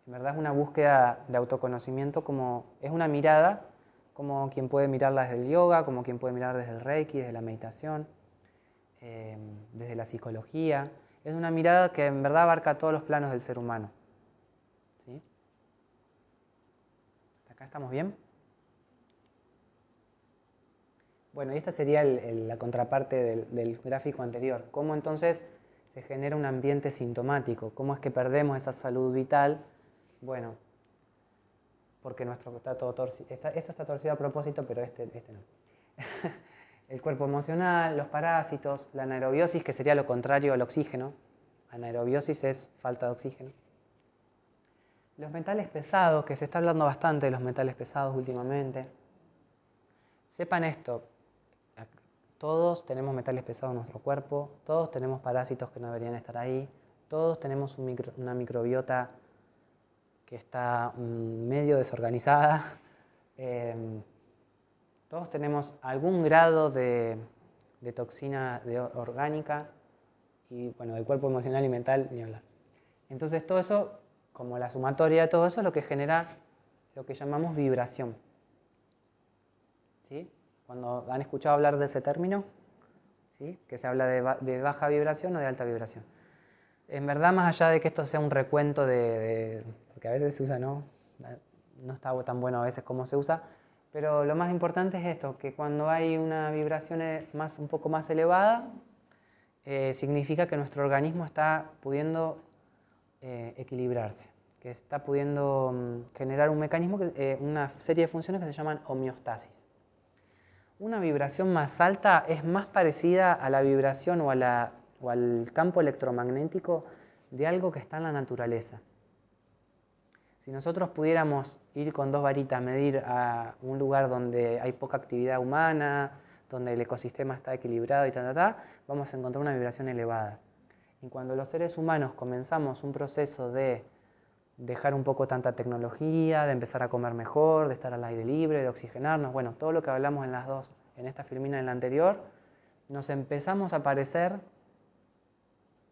Speaker 1: En verdad es una búsqueda de autoconocimiento, es una mirada como quien puede mirarla desde el yoga, como quien puede mirar desde el reiki, desde la meditación, desde la psicología. Es una mirada que en verdad abarca todos los planos del ser humano. ¿Sí? ¿Hasta acá estamos bien? Bueno, y esta sería la contraparte del gráfico anterior. ¿Cómo entonces se genera un ambiente sintomático? ¿Cómo es que perdemos esa salud vital? Bueno, porque nuestro está todo torcido. Esto está torcido a propósito, pero este no. El cuerpo emocional, los parásitos, la anaerobiosis, que sería lo contrario al oxígeno. Anaerobiosis es falta de oxígeno. Los metales pesados, que se está hablando bastante de los metales pesados últimamente. Sepan esto, todos tenemos metales pesados en nuestro cuerpo, todos tenemos parásitos que no deberían estar ahí, todos tenemos una microbiota que está medio desorganizada, todos tenemos algún grado de toxina orgánica y bueno, del cuerpo emocional y mental, ni hablar. Entonces todo eso, como la sumatoria de todo eso, es lo que genera lo que llamamos vibración. ¿Sí? Cuando han escuchado hablar de ese término, ¿sí? Que se habla de baja vibración o de alta vibración. En verdad, más allá de que esto sea un recuento porque a veces se usa, no está tan bueno a veces como se usa, pero lo más importante es esto, que cuando hay una vibración un poco más elevada, significa que nuestro organismo está pudiendo equilibrarse, que está pudiendo generar un mecanismo, una serie de funciones que se llaman homeostasis. Una vibración más alta es más parecida a la vibración o al campo electromagnético de algo que está en la naturaleza. Si nosotros pudiéramos ir con 2 varitas, medir a un lugar donde hay poca actividad humana, donde el ecosistema está equilibrado y vamos a encontrar una vibración elevada. Y cuando los seres humanos comenzamos un proceso de dejar un poco tanta tecnología, de empezar a comer mejor, de estar al aire libre, de oxigenarnos, bueno, todo lo que hablamos en las dos, en esta filmina y en la anterior, nos empezamos a parecer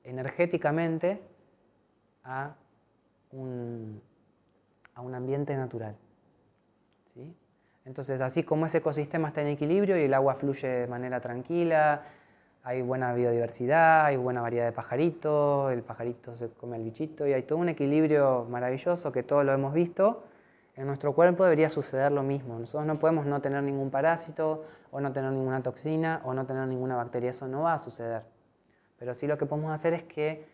Speaker 1: energéticamente a un ambiente natural. ¿Sí? Entonces, así como ese ecosistema está en equilibrio y el agua fluye de manera tranquila, hay buena biodiversidad, hay buena variedad de pajaritos, el pajarito se come al bichito y hay todo un equilibrio maravilloso que todos lo hemos visto, en nuestro cuerpo debería suceder lo mismo. Nosotros no podemos no tener ningún parásito o no tener ninguna toxina o no tener ninguna bacteria, eso no va a suceder. Pero sí lo que podemos hacer es que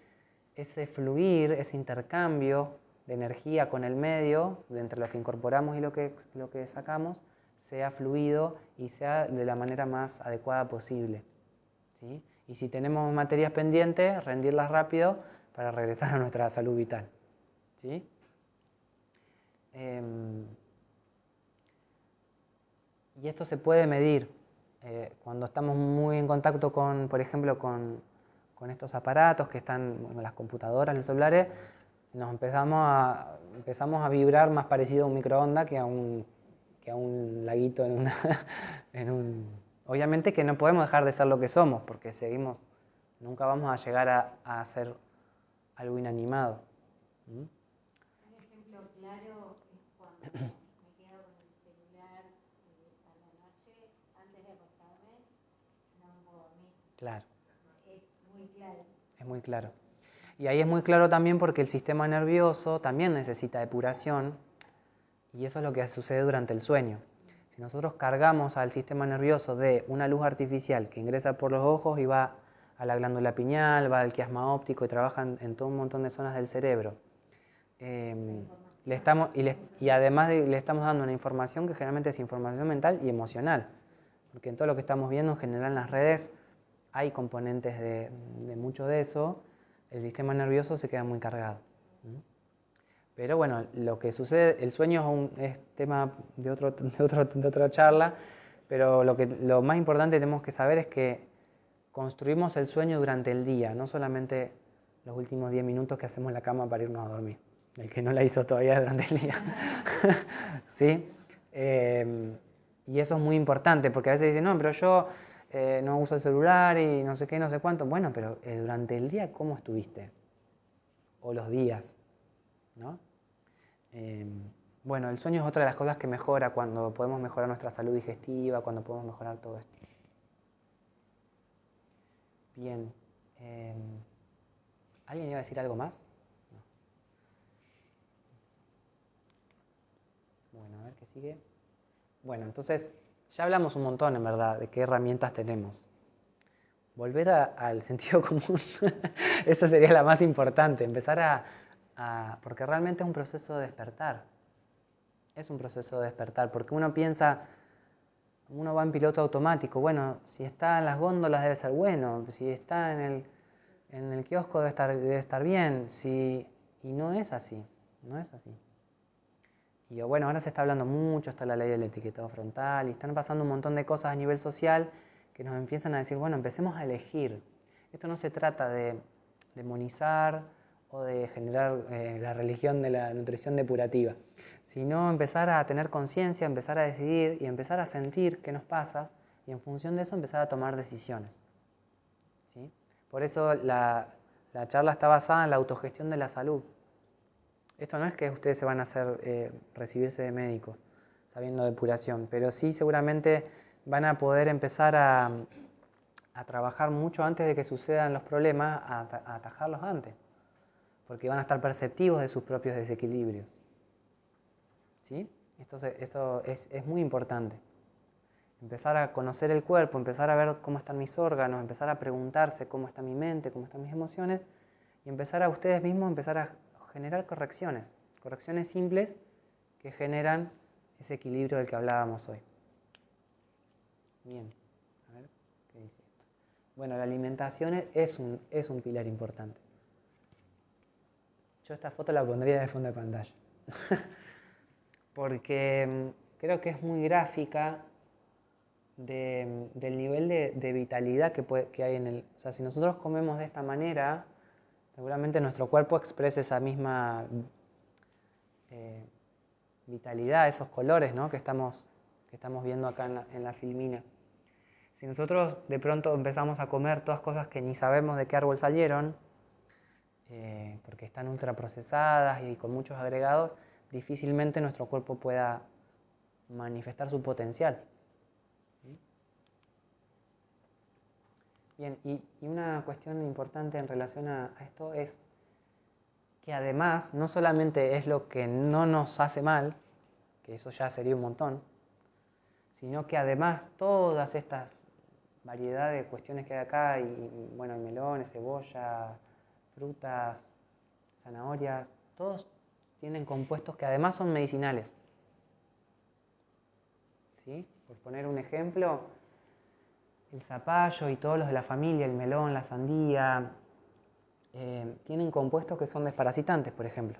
Speaker 1: ese fluir, ese intercambio de energía con el medio, de entre lo que incorporamos y lo que sacamos, sea fluido y sea de la manera más adecuada posible. ¿Sí? Y si tenemos materias pendientes, rendirlas rápido para regresar a nuestra salud vital. ¿Sí? Y esto se puede medir cuando estamos muy en contacto con, por ejemplo, con estos aparatos que están, bueno, las computadoras, los celulares, nos empezamos a vibrar más parecido a un microondas que a un laguito Obviamente que no podemos dejar de ser lo que somos, porque nunca vamos a llegar a ser algo inanimado. ¿Mm?
Speaker 2: Un ejemplo claro es cuando me quedo con el celular a la noche, antes de acostarme, no me puedo dormir.
Speaker 1: Claro.
Speaker 2: Es muy claro.
Speaker 1: Es muy claro. Y ahí es muy claro también porque el sistema nervioso también necesita depuración y eso es lo que sucede durante el sueño. Si nosotros cargamos al sistema nervioso de una luz artificial que ingresa por los ojos y va a la glándula pineal, va al quiasma óptico y trabaja en todo un montón de zonas del cerebro, y además le estamos dando una información que generalmente es información mental y emocional, porque en todo lo que estamos viendo en general en las redes hay componentes de mucho de eso, el sistema nervioso se queda muy cargado. Pero bueno, lo que sucede, el sueño es tema de otra charla, pero lo más importante que tenemos que saber es que construimos el sueño durante el día, no solamente los últimos 10 minutos que hacemos en la cama para irnos a dormir. El que no la hizo todavía durante el día. ¿Sí? Y eso es muy importante, porque a veces dicen, no, pero yo no uso el celular y no sé qué, no sé cuánto. Bueno, pero durante el día, ¿cómo estuviste? O los días, ¿no? Bueno, el sueño es otra de las cosas que mejora cuando podemos mejorar nuestra salud digestiva, cuando podemos mejorar todo esto. Bien. ¿Alguien iba a decir algo más? No. Bueno, a ver qué sigue. Bueno, entonces ya hablamos un montón, en verdad, de qué herramientas tenemos. Volver al sentido común, esa sería la más importante, empezar porque realmente es un proceso de despertar. Es un proceso de despertar, porque uno piensa, uno va en piloto automático, bueno, si está en las góndolas debe ser bueno, si está en el kiosco debe estar bien, y no es así, no es así. Y bueno, ahora se está hablando mucho, está la ley del etiquetado frontal, y están pasando un montón de cosas a nivel social que nos empiezan a decir, bueno, empecemos a elegir. Esto no se trata de demonizar o de generar la religión de la nutrición depurativa, sino empezar a tener conciencia, empezar a decidir y empezar a sentir qué nos pasa y en función de eso empezar a tomar decisiones. ¿Sí? Por eso la charla está basada en la autogestión de la salud. Esto no es que ustedes se van a hacer recibirse de médicos sabiendo depuración, pero sí seguramente van a poder empezar a trabajar mucho antes de que sucedan los problemas, a atajarlos antes, porque van a estar perceptivos de sus propios desequilibrios. ¿Sí? Esto es muy importante. Empezar a conocer el cuerpo, empezar a ver cómo están mis órganos, empezar a preguntarse cómo está mi mente, cómo están mis emociones, y empezar a ustedes mismos empezar a generar correcciones simples que generan ese equilibrio del que hablábamos hoy. Bien, a ver, ¿qué dice esto? Bueno, la alimentación es un pilar importante. Yo esta foto la pondría de fondo de pantalla. porque creo que es muy gráfica del nivel de vitalidad que hay en el... O sea, si nosotros comemos de esta manera, seguramente nuestro cuerpo expresa esa misma vitalidad, esos colores, ¿no?, que estamos viendo acá en la filmina. Si nosotros de pronto empezamos a comer todas cosas que ni sabemos de qué árbol salieron, porque están ultraprocesadas y con muchos agregados, difícilmente nuestro cuerpo pueda manifestar su potencial. Bien, y una cuestión importante en relación a esto es que además no solamente es lo que no nos hace mal, que eso ya sería un montón, sino que además todas estas variedades de cuestiones que hay acá, y bueno, hay melones, cebolla, frutas, zanahorias, todos tienen compuestos que además son medicinales. ¿Sí? Por poner un ejemplo, el zapallo y todos los de la familia, el melón, la sandía, tienen compuestos que son desparasitantes, por ejemplo.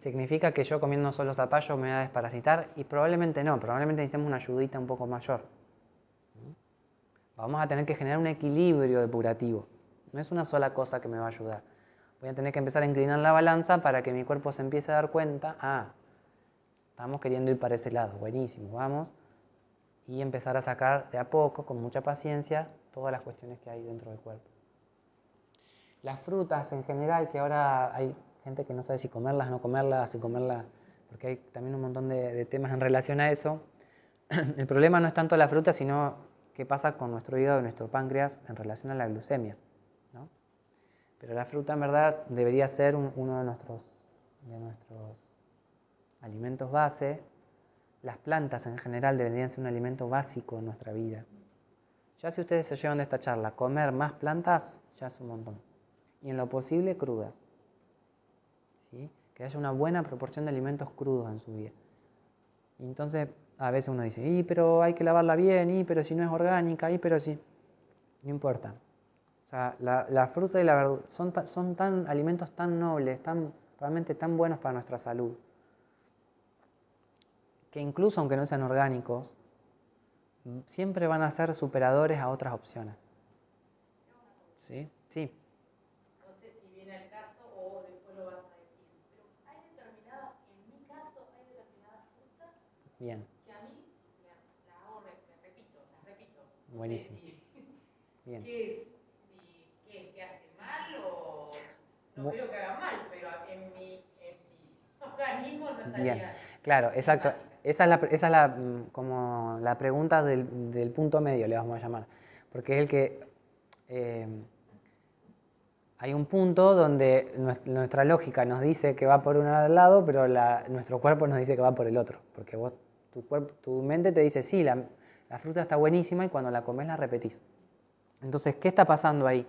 Speaker 1: ¿Significa que yo comiendo solo zapallo me voy a desparasitar? Y probablemente no, probablemente necesitemos una ayudita un poco mayor. Vamos a tener que generar un equilibrio depurativo. No es una sola cosa que me va a ayudar. Voy a tener que empezar a inclinar la balanza para que mi cuerpo se empiece a dar cuenta, estamos queriendo ir para ese lado, buenísimo, vamos. Y empezar a sacar de a poco, con mucha paciencia, todas las cuestiones que hay dentro del cuerpo. Las frutas en general, que ahora hay gente que no sabe si comerlas, no comerlas, si comerlas, porque hay también un montón de temas en relación a eso. El problema no es tanto la fruta, sino qué pasa con nuestro hígado y nuestro páncreas en relación a la glucemia, ¿no? Pero la fruta en verdad debería ser uno de nuestros alimentos base. Las plantas en general deberían ser un alimento básico en nuestra vida. Ya si ustedes se llevan de esta charla, comer más plantas ya es un montón. Y en lo posible crudas. ¿Sí? Que haya una buena proporción de alimentos crudos en su vida. Y entonces a veces uno dice, pero hay que lavarla bien, pero si no es orgánica, pero si... No importa. O sea, la fruta y la verdura son alimentos tan nobles, realmente tan buenos para nuestra salud, que incluso aunque no sean orgánicos, siempre van a ser superadores a otras opciones. ¿Sí? Sí.
Speaker 3: No sé si viene al caso o después lo vas a decir, pero hay determinadas, en mi caso, hay determinadas frutas
Speaker 1: Bien.
Speaker 3: que a mí las repito. No
Speaker 1: Buenísimo.
Speaker 3: sé
Speaker 1: Bien.
Speaker 3: ¿Qué es? ¿Que hace mal o...? No creo que haga mal, pero en mi organismo no estaría...
Speaker 1: Bien, claro, exacto. Esa es como la pregunta del punto medio, le vamos a llamar. Porque es el que... hay un punto donde nuestra lógica nos dice que va por un lado, pero nuestro cuerpo nos dice que va por el otro. Porque tu mente te dice, sí, la fruta está buenísima, y cuando la comes la repetís. Entonces, ¿qué está pasando ahí?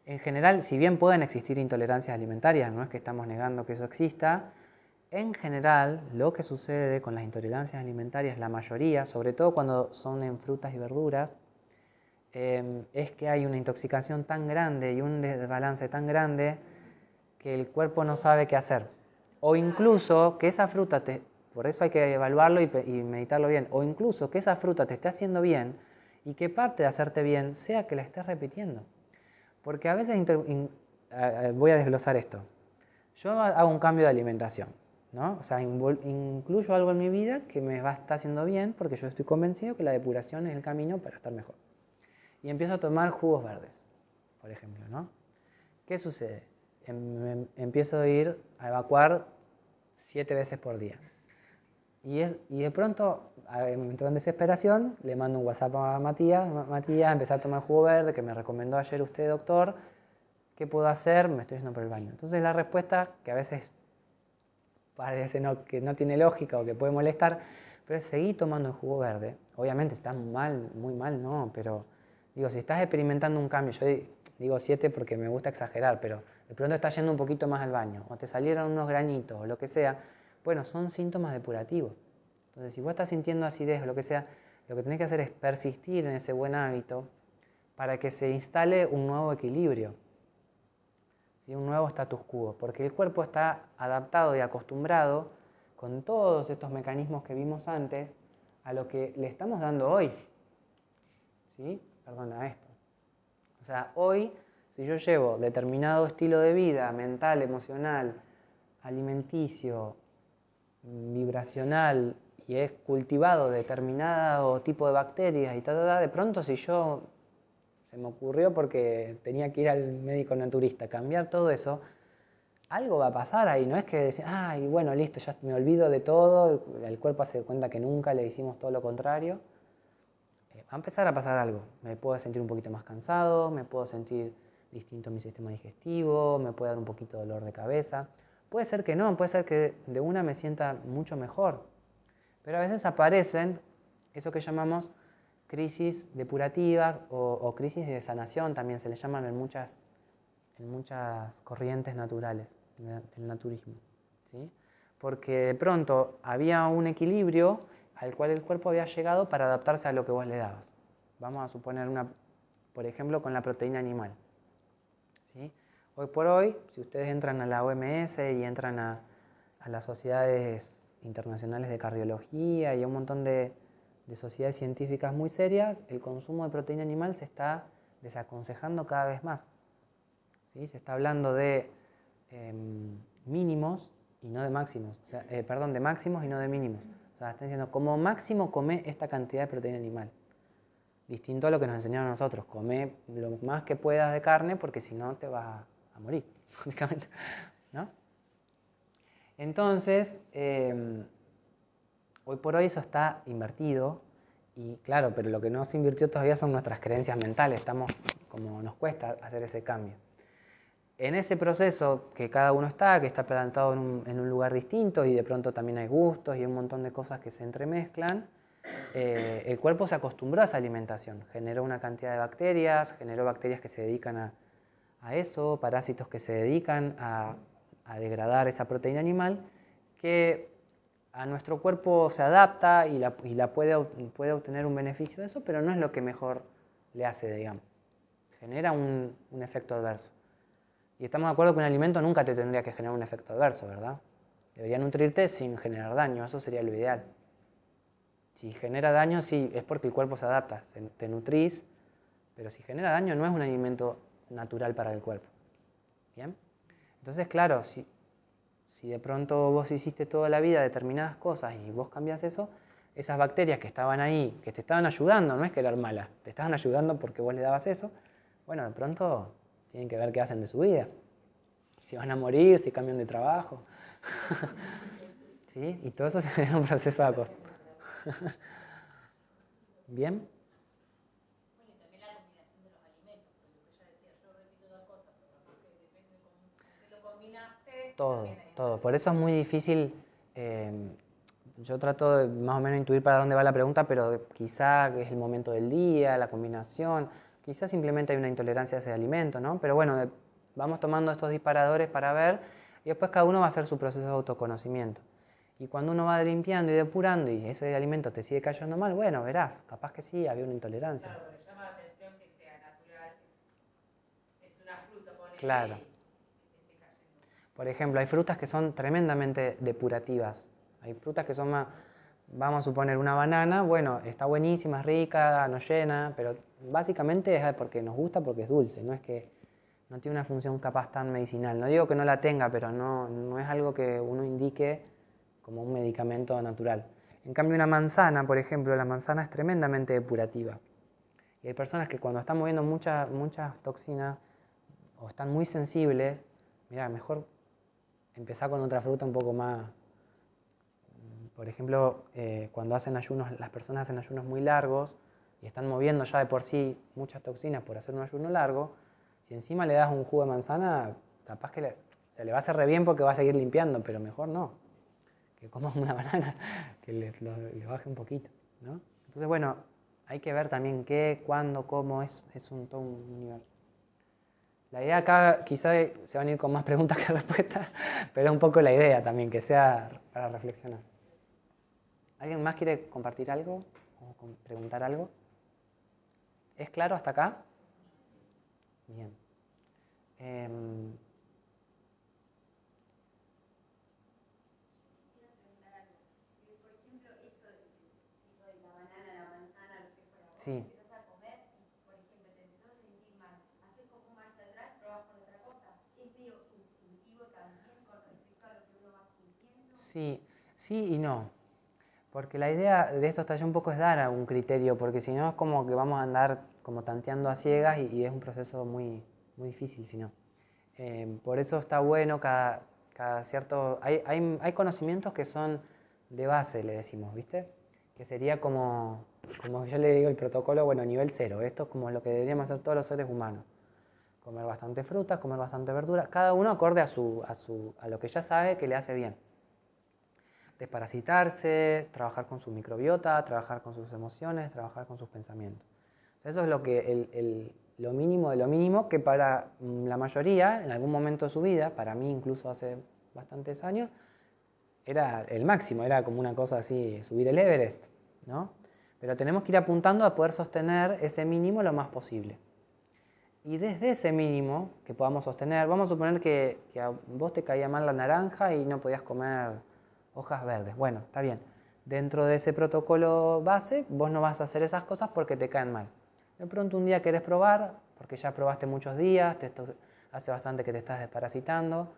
Speaker 1: En general, si bien pueden existir intolerancias alimentarias, no es que estamos negando que eso exista, en general lo que sucede con las intolerancias alimentarias, la mayoría, sobre todo cuando son en frutas y verduras, es que hay una intoxicación tan grande y un desbalance tan grande que el cuerpo no sabe qué hacer. O incluso que esa fruta, por eso hay que evaluarlo y meditarlo bien, o incluso que esa fruta te esté haciendo bien y que parte de hacerte bien sea que la estés repitiendo. Porque a veces, voy a desglosar esto, yo hago un cambio de alimentación, ¿no? O sea, incluyo algo en mi vida que me va a estar haciendo bien porque yo estoy convencido que la depuración es el camino para estar mejor. Y empiezo a tomar jugos verdes, por ejemplo, ¿no? ¿Qué sucede? Empiezo a ir a evacuar 7 veces por día. Y de pronto, entró en desesperación, le mando un WhatsApp a Matías, empecé a tomar jugo verde, que me recomendó ayer usted, doctor, ¿qué puedo hacer? Me estoy yendo por el baño. Entonces la respuesta, que a veces parece que no tiene lógica o que puede molestar, pero es seguir tomando el jugo verde. Obviamente está mal, muy mal, no, pero digo, si estás experimentando un cambio, yo digo 7 porque me gusta exagerar, pero de pronto estás yendo un poquito más al baño, o te salieron unos granitos, o lo que sea, bueno, son síntomas depurativos. Entonces, si vos estás sintiendo acidez o lo que sea, lo que tenés que hacer es persistir en ese buen hábito para que se instale un nuevo equilibrio. ¿sí? Un nuevo status quo, porque el cuerpo está adaptado y acostumbrado con todos estos mecanismos que vimos antes a lo que le estamos dando hoy. ¿Sí? Perdona, a esto. O sea, hoy, si yo llevo determinado estilo de vida mental, emocional, alimenticio, vibracional, y he cultivado determinado tipo de bacterias y tal, de pronto si yo se me ocurrió porque tenía que ir al médico naturista, cambiar todo eso, algo va a pasar ahí, no es que decir, ay, bueno, listo, ya me olvido de todo, el cuerpo se da cuenta que nunca le hicimos todo lo contrario. Va a empezar a pasar algo, me puedo sentir un poquito más cansado, me puedo sentir distinto en mi sistema digestivo, me puede dar un poquito de dolor de cabeza. Puede ser que no, puede ser que de una me sienta mucho mejor, pero a veces aparecen eso que llamamos crisis depurativas o crisis de sanación, también se le llaman en muchas corrientes naturales del naturismo, ¿sí? Porque de pronto había un equilibrio al cual el cuerpo había llegado para adaptarse a lo que vos le dabas. Vamos a suponer por ejemplo, con la proteína animal, ¿sí? Hoy por hoy, si ustedes entran a la OMS y entran a las sociedades internacionales de cardiología y a un montón de sociedades científicas muy serias, el consumo de proteína animal se está desaconsejando cada vez más. ¿Sí? Se está hablando de mínimos y no de máximos. O sea, perdón, de máximos y no de mínimos. O sea, están diciendo, como máximo come esta cantidad de proteína animal. Distinto a lo que nos enseñaron a nosotros. Come lo más que puedas de carne porque si no te vas a morir, básicamente, ¿no? Entonces, hoy por hoy eso está invertido y claro, pero lo que no se invirtió todavía son nuestras creencias mentales. Estamos como nos cuesta hacer ese cambio. En ese proceso que cada uno que está plantado en un lugar distinto y de pronto también hay gustos y un montón de cosas que se entremezclan, el cuerpo se acostumbró a esa alimentación, generó una cantidad de bacterias, generó bacterias que se dedican a eso, parásitos que se dedican a degradar esa proteína animal, que a nuestro cuerpo se adapta y puede obtener un beneficio de eso, pero no es lo que mejor le hace, digamos. Genera un efecto adverso. Y estamos de acuerdo que un alimento nunca te tendría que generar un efecto adverso, ¿verdad? Debería nutrirte sin generar daño, eso sería lo ideal. Si genera daño, sí, es porque el cuerpo se adapta, te nutrís, pero si genera daño no es un alimento natural para el cuerpo. ¿Bien? Entonces, claro, si de pronto vos hiciste toda la vida determinadas cosas y vos cambiás eso, esas bacterias que estaban ahí, que te estaban ayudando, no es que eran malas, te estaban ayudando porque vos le dabas eso, bueno, de pronto tienen que ver qué hacen de su vida. Si van a morir, si cambian de trabajo. ¿Sí? Y todo eso se genera un proceso de ¿Bien?
Speaker 3: Bueno, y también la combinación de los alimentos, porque lo que ella decía, yo repito dos cosas, pero capaz que depende de cómo lo combinaste.
Speaker 1: Todo. Por eso es muy difícil. Yo trato de más o menos intuir para dónde va la pregunta, pero quizá es el momento del día, la combinación, quizá simplemente hay una intolerancia a ese alimento, ¿no? Pero bueno, vamos tomando estos disparadores para ver y después cada uno va a hacer su proceso de autoconocimiento. Y cuando uno va limpiando y depurando y ese alimento te sigue cayendo mal, bueno, verás, capaz que sí, había una intolerancia.
Speaker 3: Claro, me llama la atención que sea natural, es una fruta, ponele,
Speaker 1: Claro.
Speaker 3: que te esté cayendo.
Speaker 1: Por ejemplo, hay frutas que son tremendamente depurativas. Hay frutas que son más, vamos a suponer una banana, bueno, está buenísima, es rica, nos llena, pero básicamente es porque nos gusta, porque es dulce, no es que no tiene una función capaz tan medicinal. No digo que no la tenga, pero no es algo que uno indique como un medicamento natural. En cambio, una manzana, por ejemplo, la manzana es tremendamente depurativa. Y hay personas que cuando están moviendo muchas toxinas o están muy sensibles, mira, mejor empezar con otra fruta un poco más. Por ejemplo, cuando hacen ayunos, las personas hacen ayunos muy largos y están moviendo ya de por sí muchas toxinas por hacer un ayuno largo, si encima le das un jugo de manzana, capaz que se le va a hacer re bien porque va a seguir limpiando, pero mejor no. Que coma una banana, que le baje un poquito, ¿no? Entonces, bueno, hay que ver también qué, cuándo, cómo, es todo un universo. La idea acá quizá se van a ir con más preguntas que respuestas, pero es un poco la idea también, que sea para reflexionar. ¿Alguien más quiere compartir algo o preguntar algo? ¿Es claro hasta acá? Bien. Sí.
Speaker 2: empezás a comer y, por ejemplo, te empezás a sentir mal, haces como un marcha atrás, probás con otra cosa. Es medio instintivo también con respecto a lo que uno va sintiendo.
Speaker 1: Sí, sí y no. Porque la idea de estos talleres un poco es dar algún criterio, porque si no es como que vamos a andar como tanteando a ciegas y es un proceso muy, muy difícil, si no. Por eso está bueno cada cierto... Hay conocimientos que son de base, le decimos, ¿viste? Que sería como yo le digo el protocolo, bueno, nivel 0. Esto es como lo que deberíamos hacer todos los seres humanos. Comer bastante frutas, comer bastante verduras, cada uno acorde a lo que ya sabe que le hace bien. Desparasitarse, trabajar con su microbiota, trabajar con sus emociones, trabajar con sus pensamientos. O sea, eso es lo que lo mínimo de lo mínimo que para la mayoría, en algún momento de su vida, para mí incluso hace bastantes años, era el máximo, era como una cosa así, subir el Everest, ¿no? Pero tenemos que ir apuntando a poder sostener ese mínimo lo más posible. Y desde ese mínimo que podamos sostener, vamos a suponer que a vos te caía mal la naranja y no podías comer hojas verdes. Bueno, está bien. Dentro de ese protocolo base, vos no vas a hacer esas cosas porque te caen mal. De pronto un día querés probar, porque ya probaste muchos días, hace bastante que te estás desparasitando.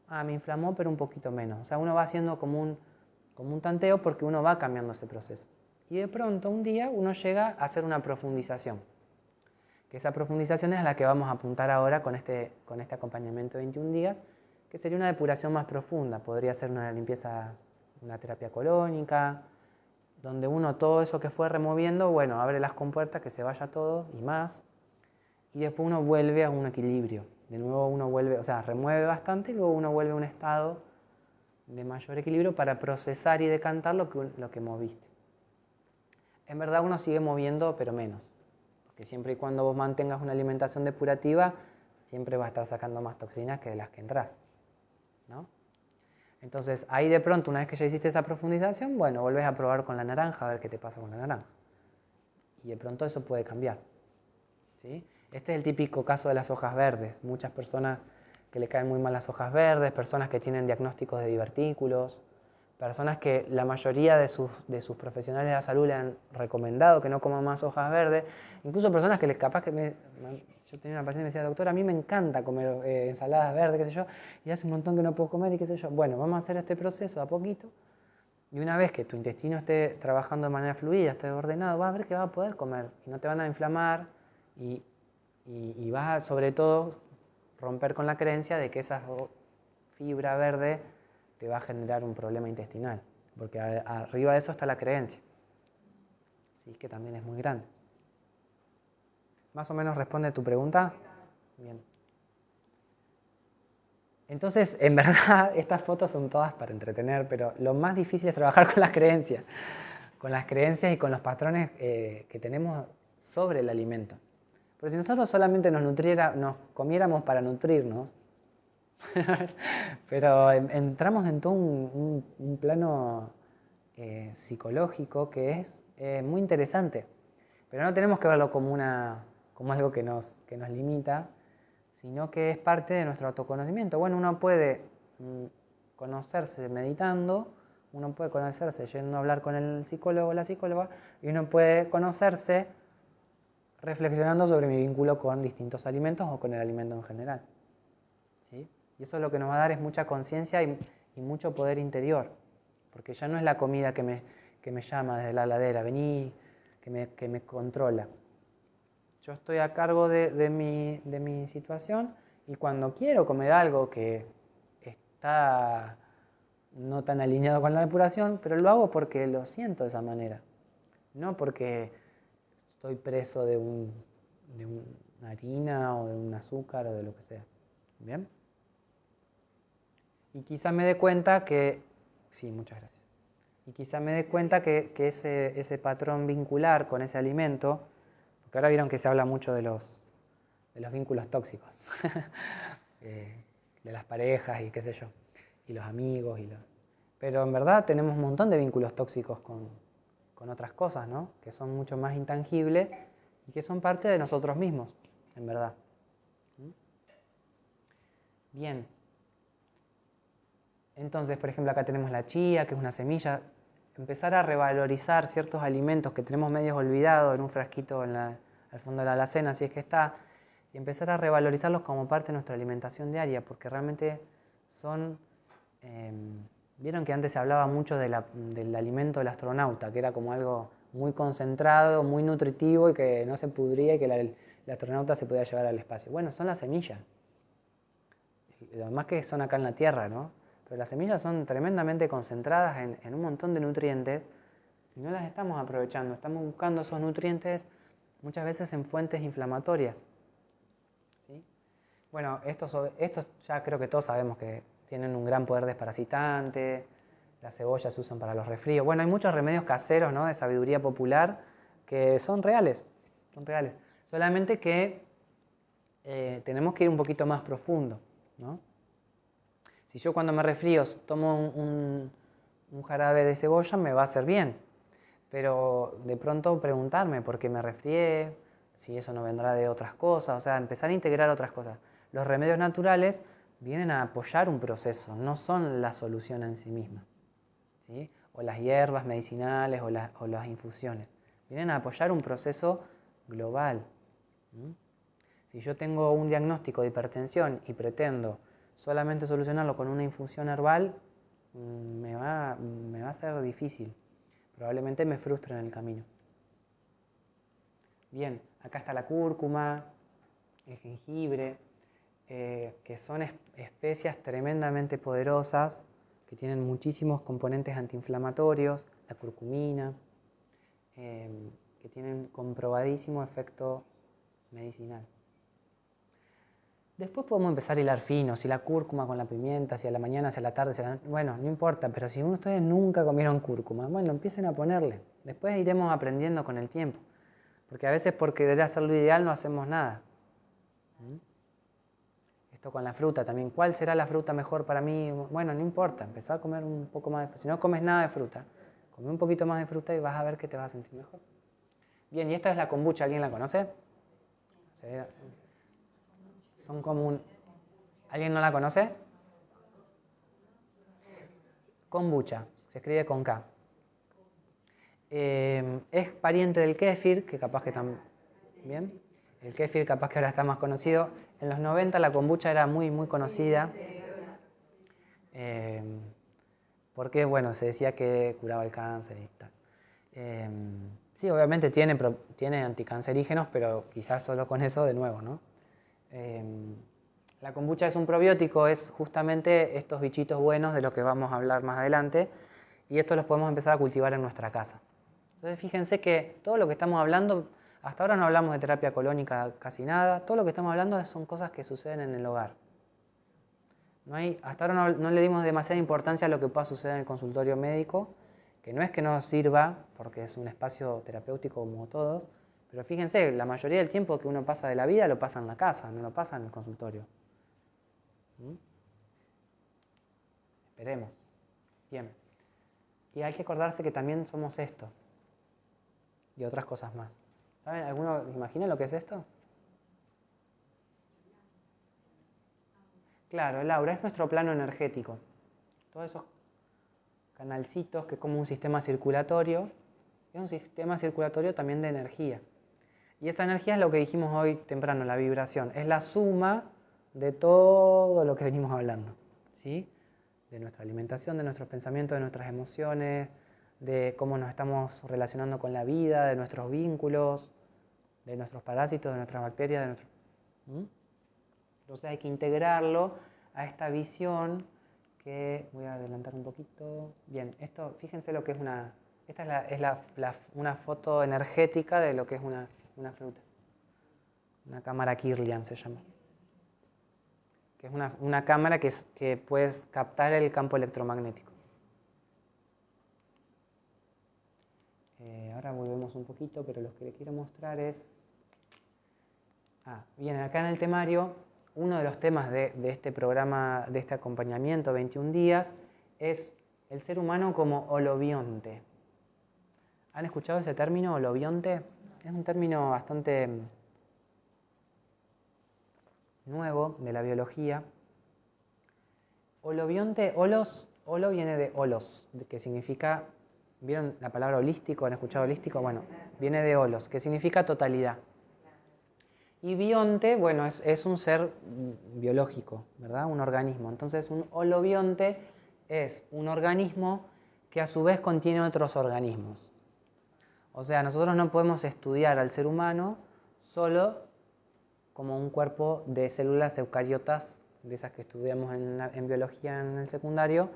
Speaker 1: Ah, me inflamó, pero un poquito menos. O sea, uno va haciendo como un tanteo porque uno va cambiando ese proceso. Y de pronto un día uno llega a hacer una profundización. Que esa profundización es a la que vamos a apuntar ahora con este acompañamiento de 21 días, que sería una depuración más profunda. Podría ser una limpieza, una terapia colónica, donde uno todo eso que fue removiendo, bueno, abre las compuertas, que se vaya todo y más, y después uno vuelve a un equilibrio. De nuevo uno vuelve, o sea, remueve bastante y luego uno vuelve a un estado de mayor equilibrio para procesar y decantar lo que moviste. En verdad uno sigue moviendo, pero menos. Porque siempre y cuando vos mantengas una alimentación depurativa, siempre vas a estar sacando más toxinas que de las que entras, ¿no? Entonces, ahí de pronto, una vez que ya hiciste esa profundización, bueno, volvés a probar con la naranja, a ver qué te pasa con la naranja. Y de pronto eso puede cambiar, ¿sí? Este es el típico caso de las hojas verdes. Muchas personas que le caen muy mal las hojas verdes, personas que tienen diagnósticos de divertículos, personas que la mayoría de sus profesionales de la salud le han recomendado que no coman más hojas verdes, incluso personas que capaz que yo tenía una paciente que me decía, doctor, a mí me encanta comer ensaladas verdes, qué sé yo, y hace un montón que no puedo comer y qué sé yo. Bueno, vamos a hacer este proceso a poquito, y una vez que tu intestino esté trabajando de manera fluida, esté ordenado, vas a ver que vas a poder comer, y no te van a inflamar, y vas a, sobre todo, romper con la creencia de que esa fibra verde te va a generar un problema intestinal, porque arriba de eso está la creencia, sí, que también es muy grande. ¿Más o menos responde tu pregunta? Bien. Entonces, en verdad, estas fotos son todas para entretener, pero lo más difícil es trabajar con las creencias y con los patrones que tenemos sobre el alimento. Porque si nosotros solamente nos comiéramos para nutrirnos, pero entramos en todo un plano psicológico que es muy interesante. Pero no tenemos que verlo como algo que nos limita, sino que es parte de nuestro autoconocimiento. Bueno, uno puede conocerse meditando, uno puede conocerse yendo a hablar con el psicólogo o la psicóloga, y uno puede conocerse reflexionando sobre mi vínculo con distintos alimentos o con el alimento en general, ¿sí? Y eso lo que nos va a dar es mucha conciencia y mucho poder interior, porque ya no es la comida que me llama desde la heladera, vení, que me controla. Yo estoy a cargo de mi situación, y cuando quiero comer algo que está no tan alineado con la depuración, pero lo hago porque lo siento de esa manera, no porque estoy preso de una harina o de un azúcar o de lo que sea. ¿Bien? Y quizá me dé cuenta que... Sí, muchas gracias. Y quizá me dé cuenta que ese patrón vincular con ese alimento, porque ahora vieron que se habla mucho de los vínculos tóxicos, de las parejas y qué sé yo, y los amigos, pero en verdad tenemos un montón de vínculos tóxicos con otras cosas, ¿no? Que son mucho más intangibles y que son parte de nosotros mismos, en verdad. Bien. Entonces, por ejemplo, acá tenemos la chía, que es una semilla. empezar a revalorizar ciertos alimentos que tenemos medios olvidados en un frasquito al fondo de la alacena, si es que está, y empezar a revalorizarlos como parte de nuestra alimentación diaria, porque realmente son... Vieron que antes se hablaba mucho del alimento del astronauta, que era como algo muy concentrado, muy nutritivo y que no se pudría y que el astronauta se podía llevar al espacio. Bueno, son las semillas. Además que son acá en la Tierra, ¿no? Pero las semillas son tremendamente concentradas en un montón de nutrientes y no las estamos aprovechando. Estamos buscando esos nutrientes muchas veces en fuentes inflamatorias. ¿Sí? Bueno, estos ya creo que todos sabemos que tienen un gran poder desparasitante, las cebollas se usan para los resfríos. Bueno, hay muchos remedios caseros, ¿no?, de sabiduría popular que son reales, Solamente que tenemos que ir un poquito más profundo, ¿no? Si yo cuando me resfrío tomo un jarabe de cebolla, me va a hacer bien, pero de pronto preguntarme por qué me resfrié, si eso no vendrá de otras cosas, o sea, empezar a integrar otras cosas. Los remedios naturales vienen a apoyar un proceso, no son la solución en sí misma, ¿sí? O las hierbas medicinales o las infusiones. Vienen a apoyar un proceso global. Si yo tengo un diagnóstico de hipertensión y pretendo solamente solucionarlo con una infusión herbal, me va a ser difícil. Probablemente me frustre en el camino. Bien, acá está la cúrcuma, el jengibre, que son especias tremendamente poderosas, que tienen muchísimos componentes antiinflamatorios, la curcumina, que tienen comprobadísimo efecto medicinal. Después podemos empezar a hilar fino, si la cúrcuma con la pimienta, si a la mañana, si a la tarde, si a la noche, bueno, no importa, pero si ustedes nunca comieron cúrcuma, bueno, empiecen a ponerle. Después iremos aprendiendo con el tiempo, porque a veces por querer hacer lo ideal no hacemos nada. Esto con la fruta también, ¿cuál será la fruta mejor para mí? Bueno, no importa, empezá a comer un poco más de fruta. Si no comes nada de fruta, come un poquito más de fruta y vas a ver que te vas a sentir mejor. Bien, y esta es la kombucha, ¿alguien la conoce? ¿Sí? Son como un... ¿Alguien no la conoce? Kombucha, se escribe con K. Es pariente del kéfir, que capaz que también. El kéfir capaz que ahora está más conocido. En los 90 la kombucha era muy, muy conocida. Porque, bueno, se decía que curaba el cáncer y tal. Sí, obviamente tiene anticancerígenos, pero quizás solo con eso de nuevo, ¿no? La kombucha es un probiótico, es justamente estos bichitos buenos de los que vamos a hablar más adelante, y estos los podemos empezar a cultivar en nuestra casa. Entonces fíjense que todo lo que estamos hablando, hasta ahora no hablamos de terapia colónica casi nada, todo lo que estamos hablando son cosas que suceden en el hogar. Hasta ahora no le dimos demasiada importancia a lo que pueda suceder en el consultorio médico, que no es que no sirva, porque es un espacio terapéutico como todos, pero fíjense, la mayoría del tiempo que uno pasa de la vida lo pasa en la casa, no lo pasa en el consultorio. Esperemos. Bien. Y hay que acordarse que también somos esto. Y otras cosas más. ¿Saben? ¿Alguno imagina lo que es esto? Claro, el aura es nuestro plano energético. Todos esos canalcitos que es como un sistema circulatorio. Es un sistema circulatorio también de energía. Y esa energía es lo que dijimos hoy temprano, la vibración. Es la suma de todo lo que venimos hablando, ¿sí? De nuestra alimentación, de nuestros pensamientos, de nuestras emociones, de cómo nos estamos relacionando con la vida, de nuestros vínculos, de nuestros parásitos, de nuestras bacterias. Entonces hay que integrarlo a esta visión que... Voy a adelantar un poquito. Bien, esto, fíjense lo que es una... Esta es una foto energética de lo que es una fruta. Una cámara Kirlian se llama. Que es una cámara que puedes captar el campo electromagnético. Ahora volvemos un poquito, pero lo que les quiero mostrar es... bien, acá en el temario, uno de los temas de este programa, de este acompañamiento 21 días, es el ser humano como holobionte. ¿Han escuchado ese término, holobionte? Es un término bastante nuevo de la biología. Holobionte, holo viene de holos, que significa ¿Vieron la palabra holístico? ¿Han escuchado holístico? Bueno, viene de holos, que significa totalidad. Y bionte, bueno, es un ser biológico, ¿verdad? Un organismo. Entonces, un holobionte es un organismo que a su vez contiene otros organismos. O sea, nosotros no podemos estudiar al ser humano solo como un cuerpo de células eucariotas, de esas que estudiamos en biología en el secundario,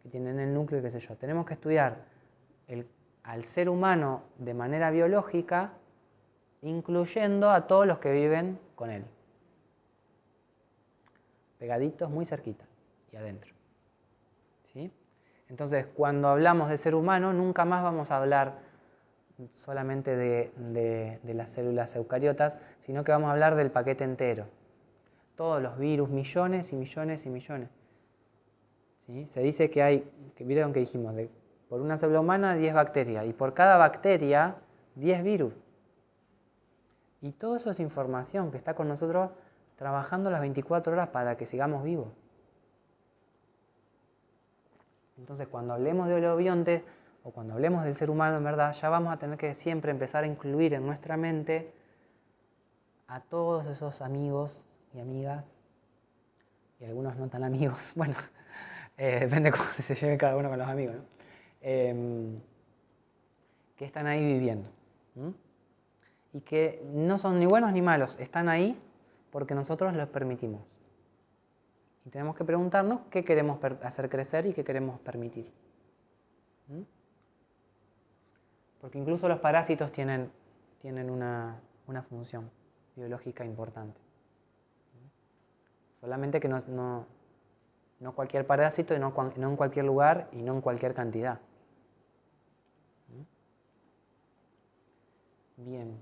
Speaker 1: que tienen el núcleo y qué sé yo. Tenemos que estudiar al ser humano de manera biológica, incluyendo a todos los que viven con él. Pegaditos, muy cerquita y adentro. ¿Sí? Entonces, cuando hablamos de ser humano, nunca más vamos a hablar solamente de las células eucariotas, sino que vamos a hablar del paquete entero. Todos los virus, millones y millones y millones. ¿Sí? Se dice que hay, vieron que dijimos, por una célula humana 10 bacterias, y por cada bacteria 10 virus. Y todo eso es información que está con nosotros trabajando las 24 horas para que sigamos vivos. Entonces, cuando hablemos de holobiontes, o cuando hablemos del ser humano, en verdad, ya vamos a tener que siempre empezar a incluir en nuestra mente a todos esos amigos y amigas, y algunos no tan amigos, bueno, depende de cómo se lleve cada uno con los amigos, ¿no? Que están ahí viviendo. Y que no son ni buenos ni malos, están ahí porque nosotros los permitimos. Y tenemos que preguntarnos qué queremos hacer crecer y qué queremos permitir. Porque incluso los parásitos tienen una función biológica importante. Solamente que no cualquier parásito, y no en cualquier lugar y no en cualquier cantidad. Bien.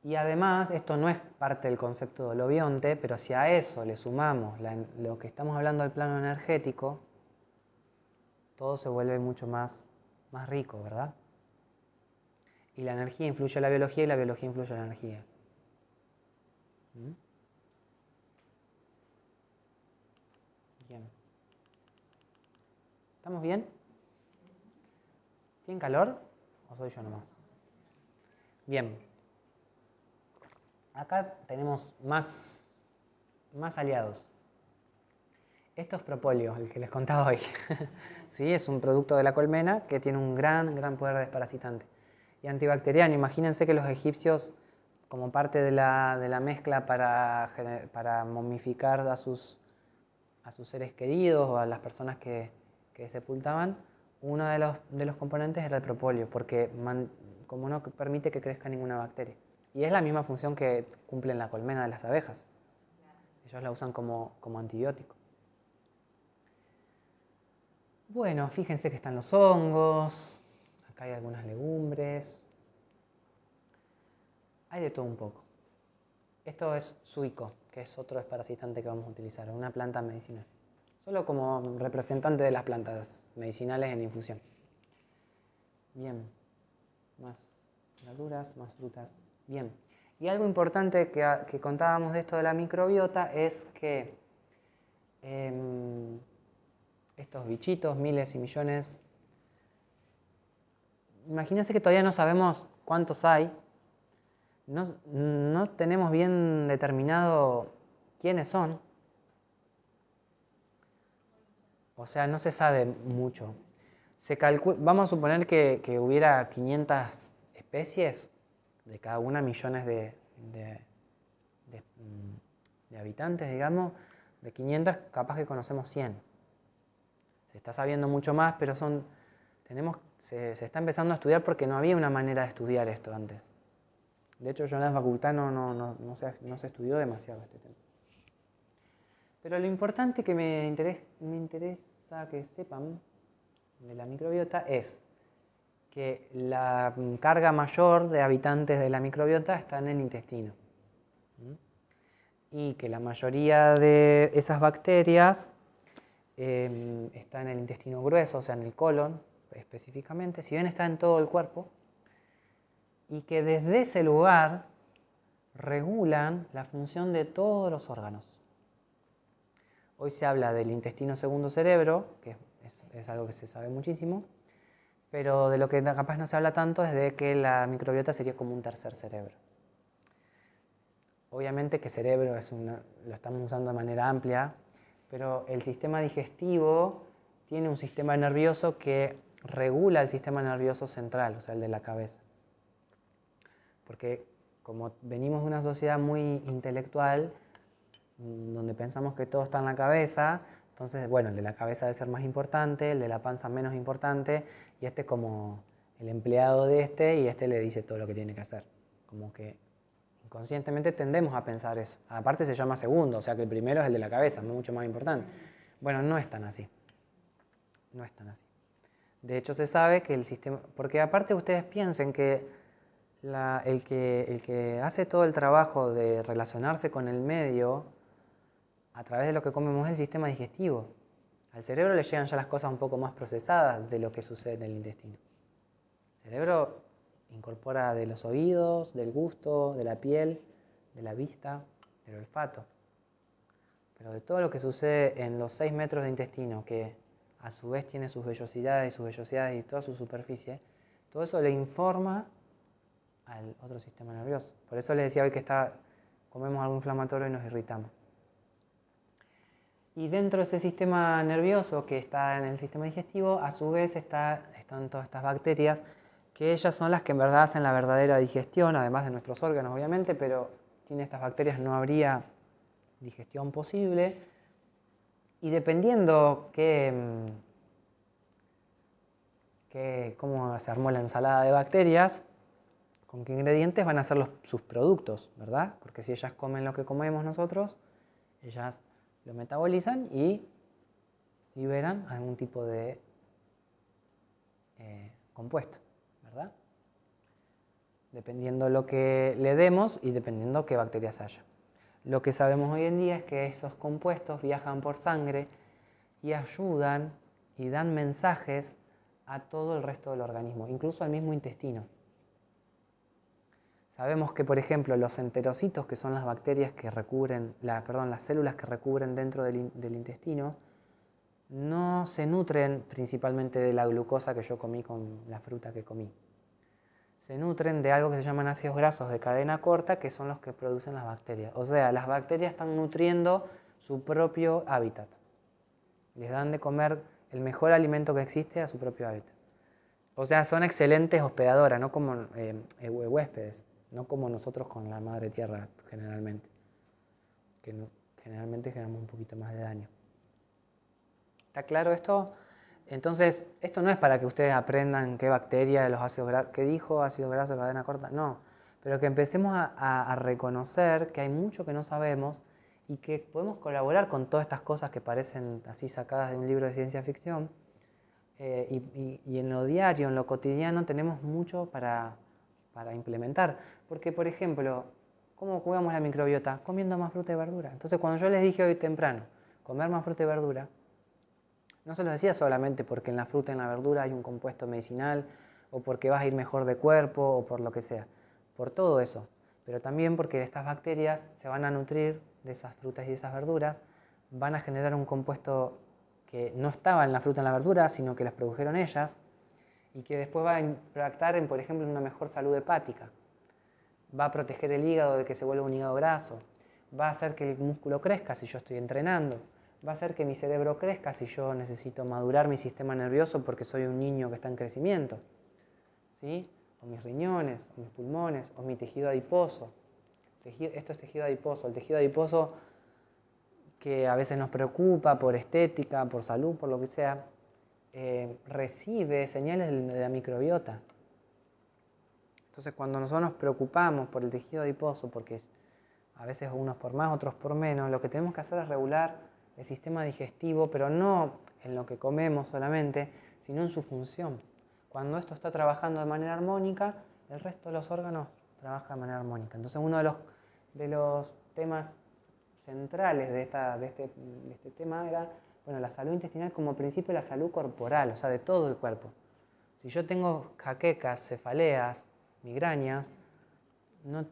Speaker 1: Y además, esto no es parte del concepto de holobionte, pero si a eso le sumamos lo que estamos hablando del plano energético, todo se vuelve mucho más rico, ¿verdad? Y la energía influye en la biología y la biología influye en la energía. Bien. ¿Estamos bien? ¿Tienen calor? ¿O soy yo nomás? Bien. Acá tenemos más aliados. Esto es propóleo, el que les contaba hoy. Sí, es un producto de la colmena que tiene un gran poder desparasitante. Y antibacteriano. Imagínense que los egipcios, como parte de la mezcla para momificar a sus seres queridos o a las personas que sepultaban, uno de los componentes era el propóleo, porque como no permite que crezca ninguna bacteria. Y es la misma función que cumplen la colmena de las abejas. Ellos la usan como antibiótico. Bueno, fíjense que están los hongos, acá hay algunas legumbres, hay de todo un poco. Esto es suico, que es otro desparasitante que vamos a utilizar, una planta medicinal. Solo como representante de las plantas medicinales en infusión. Bien, más verduras, más frutas. Bien, y algo importante que contábamos de esto de la microbiota es que estos bichitos, miles y millones, imagínense que todavía no sabemos cuántos hay, no tenemos bien determinado quiénes son, o sea, no se sabe mucho. Vamos a suponer que hubiera 500 especies, de cada una millones de habitantes, digamos, de 500 capaz que conocemos 100. Se está sabiendo mucho más, pero se está empezando a estudiar porque no había una manera de estudiar esto antes. De hecho, yo en la facultad no se estudió demasiado este tema. Pero lo importante que me interesa que sepan de la microbiota es que la carga mayor de habitantes de la microbiota está en el intestino. Y que la mayoría de esas bacterias está en el intestino grueso, o sea, en el colon específicamente, si bien está en todo el cuerpo, y que desde ese lugar regulan la función de todos los órganos. Hoy se habla del intestino segundo cerebro, que es algo que se sabe muchísimo, Pero de lo que capaz no se habla tanto es de que la microbiota sería como un tercer cerebro. Obviamente que cerebro lo estamos usando de manera amplia, pero el sistema digestivo tiene un sistema nervioso que regula el sistema nervioso central, o sea, el de la cabeza. Porque como venimos de una sociedad muy intelectual, donde pensamos que todo está en la cabeza, entonces, bueno, el de la cabeza debe ser más importante, el de la panza menos importante, y este como el empleado de este, y este le dice todo lo que tiene que hacer. Como que inconscientemente tendemos a pensar eso. Aparte se llama segundo, o sea que el primero es el de la cabeza, mucho más importante. Bueno, no es tan así. No es tan así. De hecho se sabe que el sistema... Porque aparte ustedes piensen que el que hace todo el trabajo de relacionarse con el medio a través de lo que comemos es el sistema digestivo. Al cerebro le llegan ya las cosas un poco más procesadas de lo que sucede en el intestino. El cerebro incorpora de los oídos, del gusto, de la piel, de la vista, del olfato. Pero de todo lo que sucede en los 6 metros de intestino, que a su vez tiene sus vellosidades y toda su superficie, todo eso le informa al otro sistema nervioso. Por eso les decía hoy que comemos algo inflamatorio y nos irritamos. Y dentro de ese sistema nervioso que está en el sistema digestivo, a su vez están todas estas bacterias, que ellas son las que en verdad hacen la verdadera digestión, además de nuestros órganos obviamente, pero sin estas bacterias no habría digestión posible. Y dependiendo cómo se armó la ensalada de bacterias, con qué ingredientes van a ser sus productos, ¿verdad? Porque si ellas comen lo que comemos nosotros, ellas lo metabolizan y liberan algún tipo de compuesto, ¿verdad? Dependiendo lo que le demos y dependiendo qué bacterias haya. Lo que sabemos hoy en día es que esos compuestos viajan por sangre y ayudan y dan mensajes a todo el resto del organismo, incluso al mismo intestino. Sabemos que, por ejemplo, los enterocitos, que son las bacterias que recubren, las células que recubren dentro del intestino, no se nutren principalmente de la glucosa que yo comí con la fruta que comí. Se nutren de algo que se llaman ácidos grasos de cadena corta, que son los que producen las bacterias. O sea, las bacterias están nutriendo su propio hábitat. Les dan de comer el mejor alimento que existe a su propio hábitat. O sea, son excelentes hospedadoras, no como huéspedes, no como nosotros con la madre tierra generalmente, que generalmente generamos un poquito más de daño. ¿Está claro esto? Entonces, esto no es para que ustedes aprendan qué bacteria de los ácidos grasos, qué dijo ácido graso de cadena corta, no, pero que empecemos a reconocer que hay mucho que no sabemos y que podemos colaborar con todas estas cosas que parecen así sacadas de un libro de ciencia ficción, y en lo diario, en lo cotidiano, tenemos mucho para implementar. Porque, por ejemplo, ¿cómo cuidamos la microbiota? Comiendo más fruta y verdura. Entonces, cuando yo les dije hoy temprano, comer más fruta y verdura, no se los decía solamente porque en la fruta y en la verdura hay un compuesto medicinal, o porque vas a ir mejor de cuerpo, o por lo que sea. Por todo eso. Pero también porque estas bacterias se van a nutrir de esas frutas y de esas verduras, van a generar un compuesto que no estaba en la fruta y en la verdura, sino que las produjeron ellas, y que después va a impactar en, por ejemplo, en una mejor salud hepática. Va a proteger el hígado de que se vuelva un hígado graso. Va a hacer que el músculo crezca si yo estoy entrenando. Va a hacer que mi cerebro crezca si yo necesito madurar mi sistema nervioso porque soy un niño que está en crecimiento. ¿Sí? O mis riñones, o mis pulmones, o mi tejido adiposo. Esto es tejido adiposo. El tejido adiposo que a veces nos preocupa por estética, por salud, por lo que sea, recibe señales de la microbiota. Entonces, cuando nosotros nos preocupamos por el tejido adiposo, porque a veces unos por más, otros por menos, lo que tenemos que hacer es regular el sistema digestivo, pero no en lo que comemos solamente, sino en su función. Cuando esto está trabajando de manera armónica, el resto de los órganos trabaja de manera armónica. Entonces, uno de los temas centrales de este tema era, bueno, la salud intestinal como principio de la salud corporal, o sea, de todo el cuerpo. Si yo tengo jaquecas, cefaleas, migrañas, no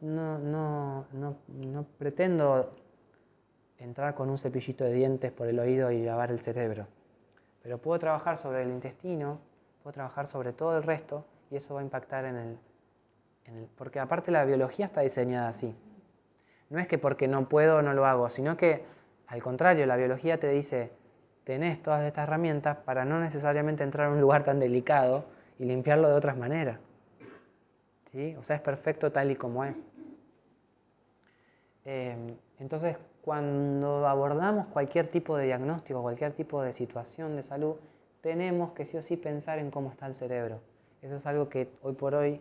Speaker 1: pretendo entrar con un cepillito de dientes por el oído y lavar el cerebro. Pero puedo trabajar sobre el intestino, puedo trabajar sobre todo el resto y eso va a impactar porque aparte la biología está diseñada así. No es que porque no puedo no lo hago, sino que al contrario, la biología te dice, tenés todas estas herramientas para no necesariamente entrar a un lugar tan delicado y limpiarlo de otras maneras. ¿Sí? O sea, es perfecto tal y como es. Entonces, cuando abordamos cualquier tipo de diagnóstico, cualquier tipo de situación de salud, tenemos que sí o sí pensar en cómo está el cerebro. Eso es algo que hoy por hoy,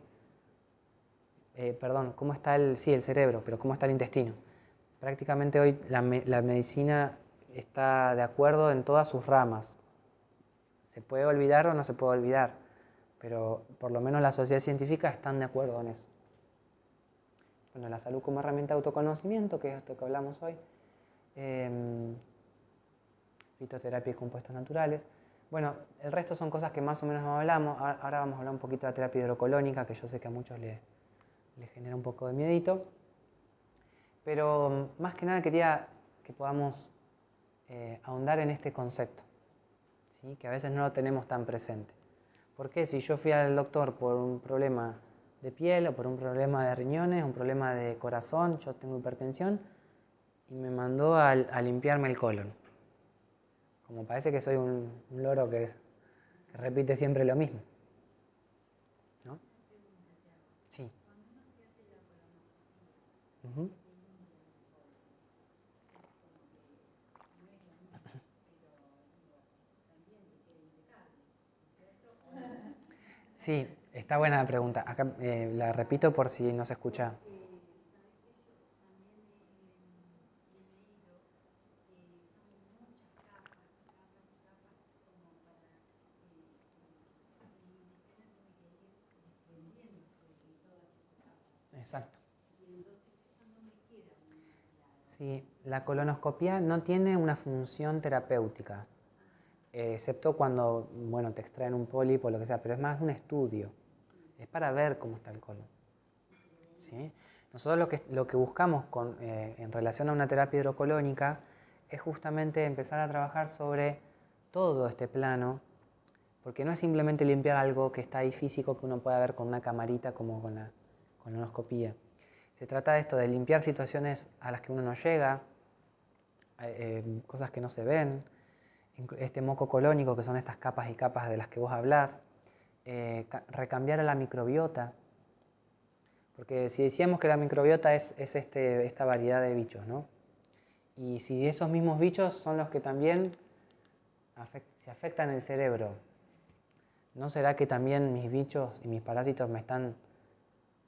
Speaker 1: cómo está el cerebro, pero cómo está el intestino. Prácticamente hoy la medicina está de acuerdo en todas sus ramas. Se puede olvidar o no se puede olvidar, pero por lo menos la sociedad científica están de acuerdo en eso. Bueno, la salud como herramienta de autoconocimiento, que es esto que hablamos hoy, fitoterapia y compuestos naturales. Bueno, el resto son cosas que más o menos hablamos. Ahora vamos a hablar un poquito de la terapia hidrocolónica, que yo sé que a muchos les genera un poco de miedito. Pero más que nada quería que podamos ahondar en este concepto, ¿sí? Que a veces no lo tenemos tan presente. ¿Por qué? Si yo fui al doctor por un problema de piel o por un problema de riñones, un problema de corazón, yo tengo hipertensión, y me mandó a limpiarme el colon. Como parece que soy un loro que repite siempre lo mismo. ¿No? Sí. Uh-huh. Sí, está buena la pregunta. Acá la repito por si no se escucha. Exacto. Sí, la colonoscopia no tiene una función terapéutica, excepto cuando, bueno, te extraen un pólipo o lo que sea, pero es más un estudio. Es para ver cómo está el colon. ¿Sí? Nosotros lo que buscamos en relación a una terapia hidrocolónica es justamente empezar a trabajar sobre todo este plano, porque no es simplemente limpiar algo que está ahí físico que uno pueda ver con una camarita como con la colonoscopía. Se trata de esto, de limpiar situaciones a las que uno no llega, cosas que no se ven, este moco colónico, que son estas capas y capas de las que vos hablás, recambiar a la microbiota, porque si decíamos que la microbiota es esta variedad de bichos, ¿no? Y si esos mismos bichos son los que también se afectan el cerebro, ¿no será que también mis bichos y mis parásitos me están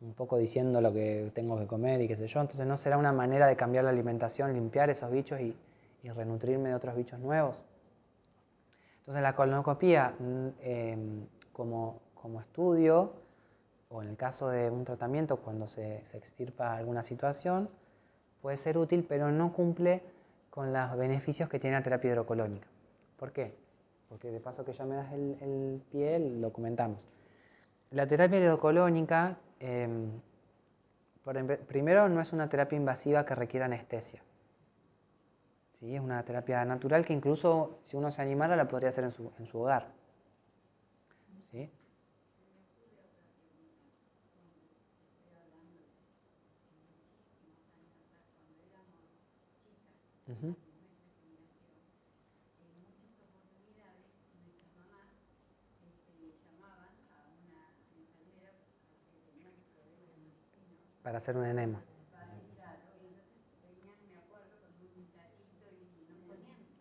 Speaker 1: un poco diciendo lo que tengo que comer y qué sé yo? Entonces, ¿no será una manera de cambiar la alimentación, limpiar esos bichos y renutrirme de otros bichos nuevos? Entonces, la colonoscopía como estudio, o en el caso de un tratamiento cuando se extirpa alguna situación, puede ser útil, pero no cumple con los beneficios que tiene la terapia hidrocolónica. ¿Por qué? Porque de paso que ya me das el pie, lo comentamos. La terapia hidrocolónica, primero, no es una terapia invasiva que requiera anestesia. ¿Sí? Es una terapia natural que incluso si uno se animara la podría hacer en su hogar. ¿Sí? Uh-huh. Para hacer un enema.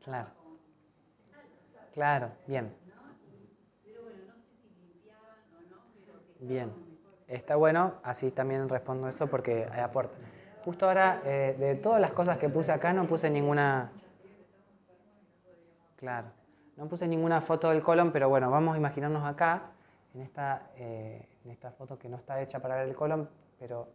Speaker 1: Claro. Claro, bien. Bien. Está bueno, así también respondo eso porque hay aporte. Justo ahora, de todas las cosas que puse acá, no puse ninguna... Claro. No puse ninguna foto del colon, pero bueno, vamos a imaginarnos acá, en esta foto que no está hecha para ver el colon, pero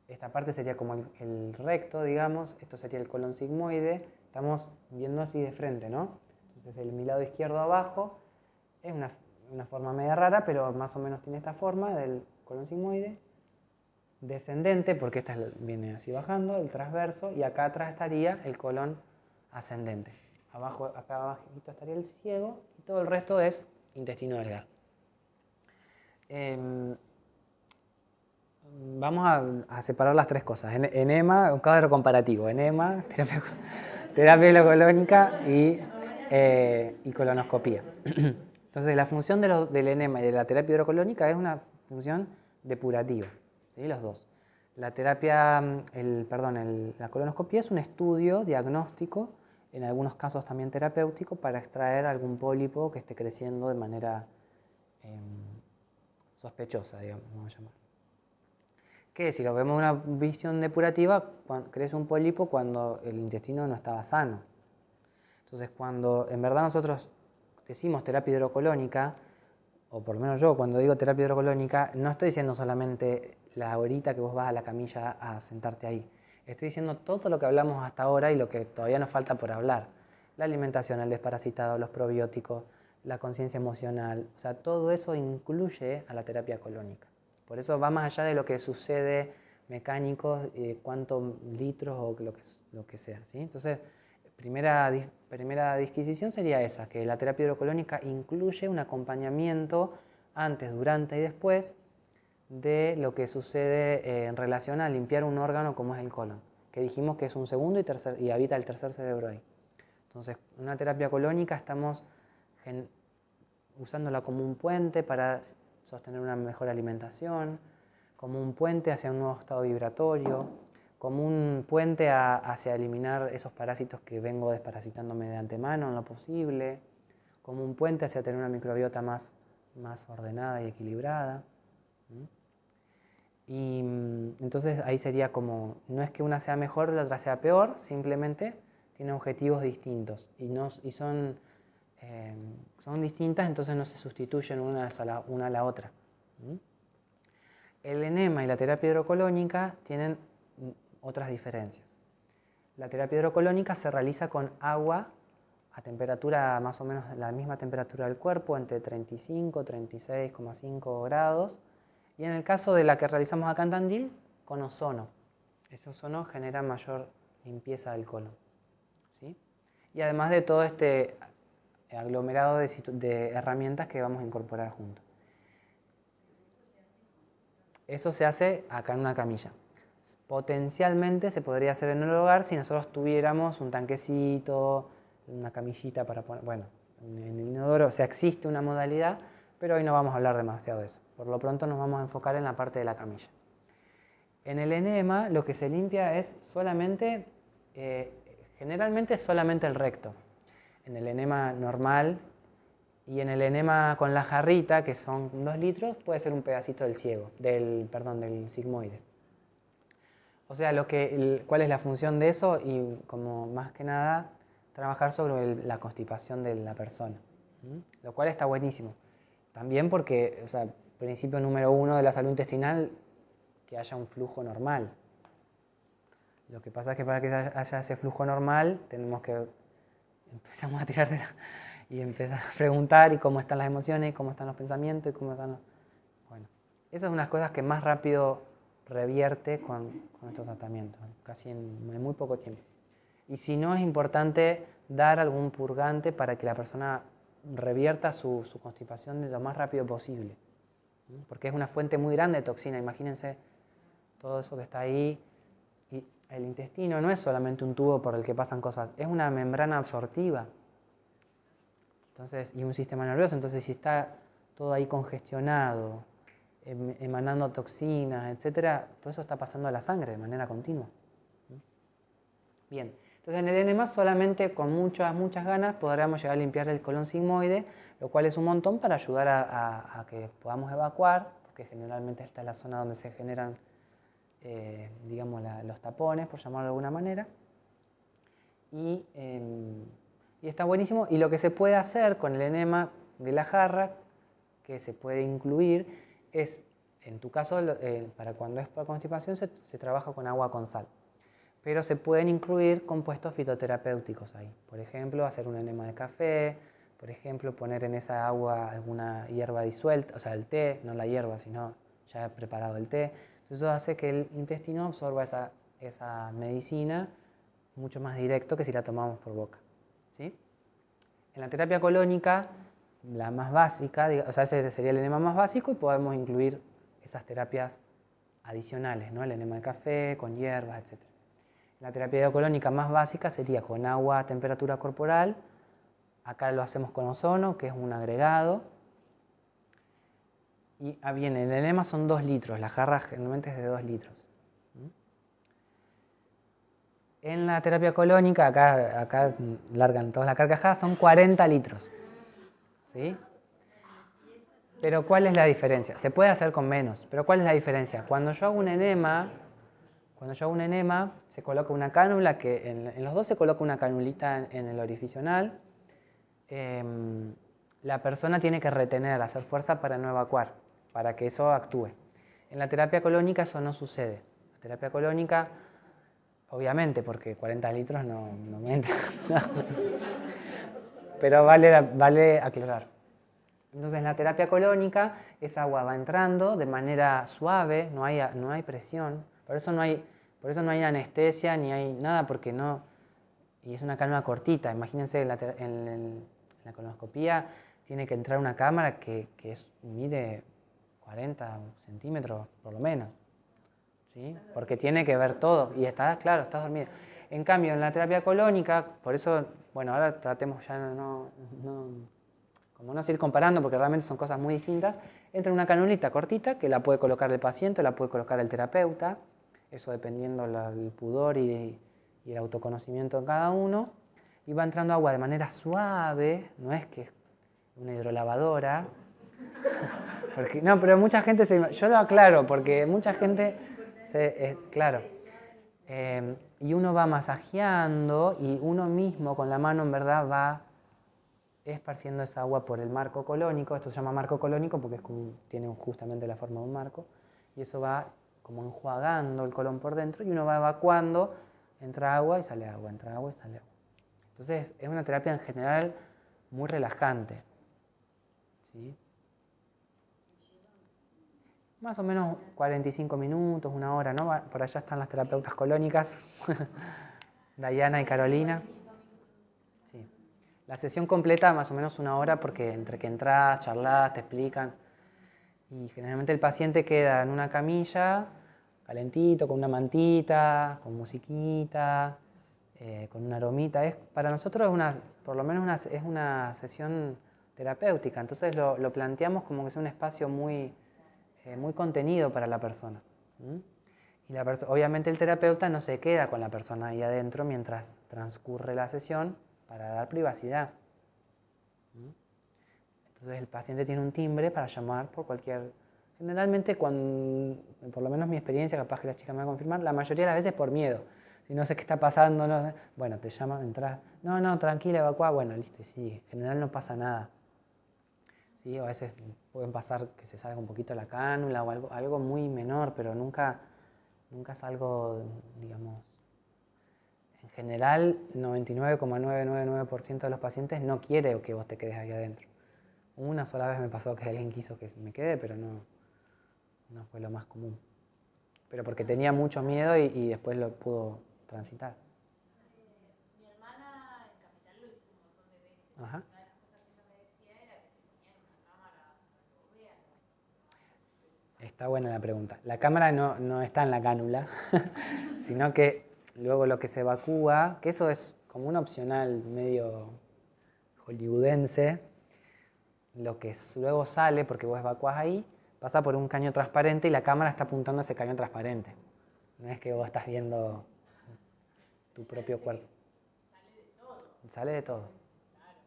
Speaker 1: esta parte sería como el recto, digamos, esto sería el colon sigmoide, estamos viendo así de frente, ¿no? Entonces mi lado izquierdo abajo es una forma media rara, pero más o menos tiene esta forma del colon sigmoide, descendente, porque esta viene así bajando, el transverso, y acá atrás estaría el colon ascendente. abajo, acá abajito estaría el ciego, y todo el resto es intestino delgado. Vamos a separar las tres cosas. Enema, un cuadro comparativo. Enema, terapia hidrocolónica y colonoscopía. Entonces, la función del enema y de la terapia hidrocolónica es una función depurativa, ¿sí? Los dos. La la colonoscopía es un estudio diagnóstico, en algunos casos también terapéutico, para extraer algún pólipo que esté creciendo de manera sospechosa, digamos, vamos a llamar. ¿Qué decir? Si vemos una visión depurativa, crece un pólipo cuando el intestino no estaba sano. Entonces, cuando en verdad nosotros decimos terapia hidrocolónica, o por lo menos yo cuando digo terapia hidrocolónica, no estoy diciendo solamente la horita que vos vas a la camilla a sentarte ahí. Estoy diciendo todo lo que hablamos hasta ahora y lo que todavía nos falta por hablar. La alimentación, el desparasitado, los probióticos, la conciencia emocional, o sea, todo eso incluye a la terapia colónica. Por eso va más allá de lo que sucede mecánicos, cuántos litros o lo que sea, ¿sí? Entonces, primera disquisición sería esa, que la terapia hidrocolónica incluye un acompañamiento antes, durante y después de lo que sucede en relación a limpiar un órgano como es el colon, que dijimos que es un segundo y habita el tercer cerebro ahí. Entonces, una terapia colónica estamos usándola como un puente para sostener una mejor alimentación, como un puente hacia un nuevo estado vibratorio, como un puente hacia eliminar esos parásitos que vengo desparasitándome de antemano en lo posible, como un puente hacia tener una microbiota más ordenada y equilibrada. Y entonces ahí sería como, no es que una sea mejor y la otra sea peor, simplemente tienen objetivos distintos y son distintas, entonces no se sustituyen una a la otra. El enema y la terapia hidrocolónica tienen otras diferencias. La terapia hidrocolónica se realiza con agua a temperatura más o menos la misma temperatura del cuerpo, entre 35 y 36,5 grados. Y en el caso de la que realizamos acá en Tandil, con ozono. Este ozono genera mayor limpieza del colon, ¿sí? Y además de todo este aglomerado de herramientas que vamos a incorporar juntos. Eso se hace acá en una camilla. Potencialmente se podría hacer en el hogar si nosotros tuviéramos un tanquecito, una camillita para poner, bueno, en el inodoro, o sea, existe una modalidad, pero hoy no vamos a hablar demasiado de eso. Por lo pronto nos vamos a enfocar en la parte de la camilla. En el enema lo que se limpia es solamente, generalmente solamente el recto. En el enema normal y en el enema con la jarrita, que son 2 litros, puede ser un pedacito del del sigmoide. O sea, ¿cuál es la función de eso? Y como más que nada, trabajar sobre la constipación de la persona. Lo cual está buenísimo. También porque, o sea, principio número 1 de la salud intestinal, que haya un flujo normal. Lo que pasa es que para que haya ese flujo normal, tenemos que empezamos a tirar y empezar a preguntar y cómo están las emociones, cómo están los pensamientos y cómo están los... Bueno, esas son unas cosas que más rápido revierte con estos tratamientos, casi en muy poco tiempo. Y si no, es importante dar algún purgante para que la persona revierta su constipación de lo más rápido posible. Porque es una fuente muy grande de toxina. Imagínense todo eso que está ahí. Y el intestino no es solamente un tubo por el que pasan cosas, es una membrana absortiva. Entonces, y un sistema nervioso. Entonces, si está todo ahí congestionado, emanando toxinas, etcétera, todo eso está pasando a la sangre de manera continua. Bien. Entonces, en el enema solamente con muchas ganas podríamos llegar a limpiar el colon sigmoide, lo cual es un montón para ayudar a que podamos evacuar, porque generalmente esta es la zona donde se generan, digamos, los tapones, por llamarlo de alguna manera. Y está buenísimo. Y lo que se puede hacer con el enema de la jarra, que se puede incluir, es, en tu caso, para cuando es por constipación, se trabaja con agua con sal. Pero se pueden incluir compuestos fitoterapéuticos ahí. Por ejemplo, hacer un enema de café, por ejemplo, poner en esa agua alguna hierba disuelta, o sea, el té, no la hierba, sino ya preparado el té. Entonces eso hace que el intestino absorba esa medicina mucho más directo que si la tomamos por boca. ¿sí? En la terapia colónica, la más básica, o sea, ese sería el enema más básico y podemos incluir esas terapias adicionales, ¿no? El enema de café, con hierbas, etc. La terapia colónica más básica sería con agua a temperatura corporal. Acá lo hacemos con ozono, que es un agregado. Y bien, el enema son 2 litros, la jarra generalmente es de 2 litros. En la terapia colónica, acá largan toda la carcajada, son 40 litros. ¿Sí? Pero ¿cuál es la diferencia? Se puede hacer con menos, pero ¿cuál es la diferencia? Cuando yo hago un enema, se coloca una cánula, que en los dos se coloca una canulita en el orificio anal. La persona tiene que retener, hacer fuerza para no evacuar, para que eso actúe. En la terapia colónica eso no sucede. La terapia colónica, obviamente, porque 40 litros no me entra. Pero vale aclarar. Entonces en la terapia colónica esa agua va entrando de manera suave, no hay presión, por eso no hay anestesia ni hay nada, porque no, y es una cánula cortita. Imagínense, en la colonoscopía tiene que entrar una cámara que mide 40 centímetros por lo menos, ¿sí? Porque tiene que ver todo y estás dormido. En cambio en la terapia colónica, por eso, bueno, ahora tratemos ya como no seguir comparando, porque realmente son cosas muy distintas. Entra una canulita cortita que la puede colocar el paciente, la puede colocar el terapeuta, eso dependiendo del pudor y el autoconocimiento de cada uno, y va entrando agua de manera suave, no es que es una hidrolavadora, porque, no, pero mucha gente yo lo aclaro, porque mucha gente claro, y uno va masajeando y uno mismo con la mano en verdad va esparciendo esa agua por el marco colónico. Esto se llama marco colónico porque tiene justamente la forma de un marco, y eso va como enjuagando el colon por dentro y uno va evacuando, entra agua y sale agua, entra agua y sale agua. Entonces es una terapia en general muy relajante, ¿sí? Más o menos 45 minutos, 1 hora, ¿no? Por allá están las terapeutas colónicas, Dayana y Carolina. Sí. La sesión completa más o menos 1 hora, porque entre que entras, charlas, te explican. Y generalmente el paciente queda en una camilla, calentito, con una mantita, con musiquita, con una aromita. Para nosotros por lo menos es una sesión terapéutica. Entonces lo planteamos como que es un espacio muy contenido para la persona. Y obviamente el terapeuta no se queda con la persona ahí adentro mientras transcurre la sesión para dar privacidad. Entonces el paciente tiene un timbre para llamar por cualquier... Generalmente, por lo menos mi experiencia, capaz que la chica me va a confirmar, la mayoría de las veces por miedo. Si no sé qué está pasando, bueno, te llaman, entras, no, tranquila, evacúa, bueno, listo, y sigue. En general no pasa nada. ¿Sí? O a veces pueden pasar que se salga un poquito la cánula o algo muy menor, pero nunca es algo, digamos... En general, 99,999% de los pacientes no quiere que vos te quedes ahí adentro. Una sola vez me pasó que alguien quiso que me quede, pero no fue lo más común. Pero porque tenía mucho miedo y después lo pudo transitar.
Speaker 3: Mi hermana en Capital lo hizo un montón de veces.
Speaker 1: Ajá.
Speaker 3: Una de las cosas que ella me decía era que te ponían una cámara para que lo vean.
Speaker 1: Está buena la pregunta. La cámara no está en la cánula, sino que luego lo que se evacúa, que eso es como un opcional medio hollywoodense, lo que luego sale, porque vos evacuás ahí, pasa por un caño transparente y la cámara está apuntando a ese caño transparente. No es que vos estás viendo tu propio cuerpo.
Speaker 3: Sale de todo.
Speaker 1: Sale de todo.
Speaker 3: Claro.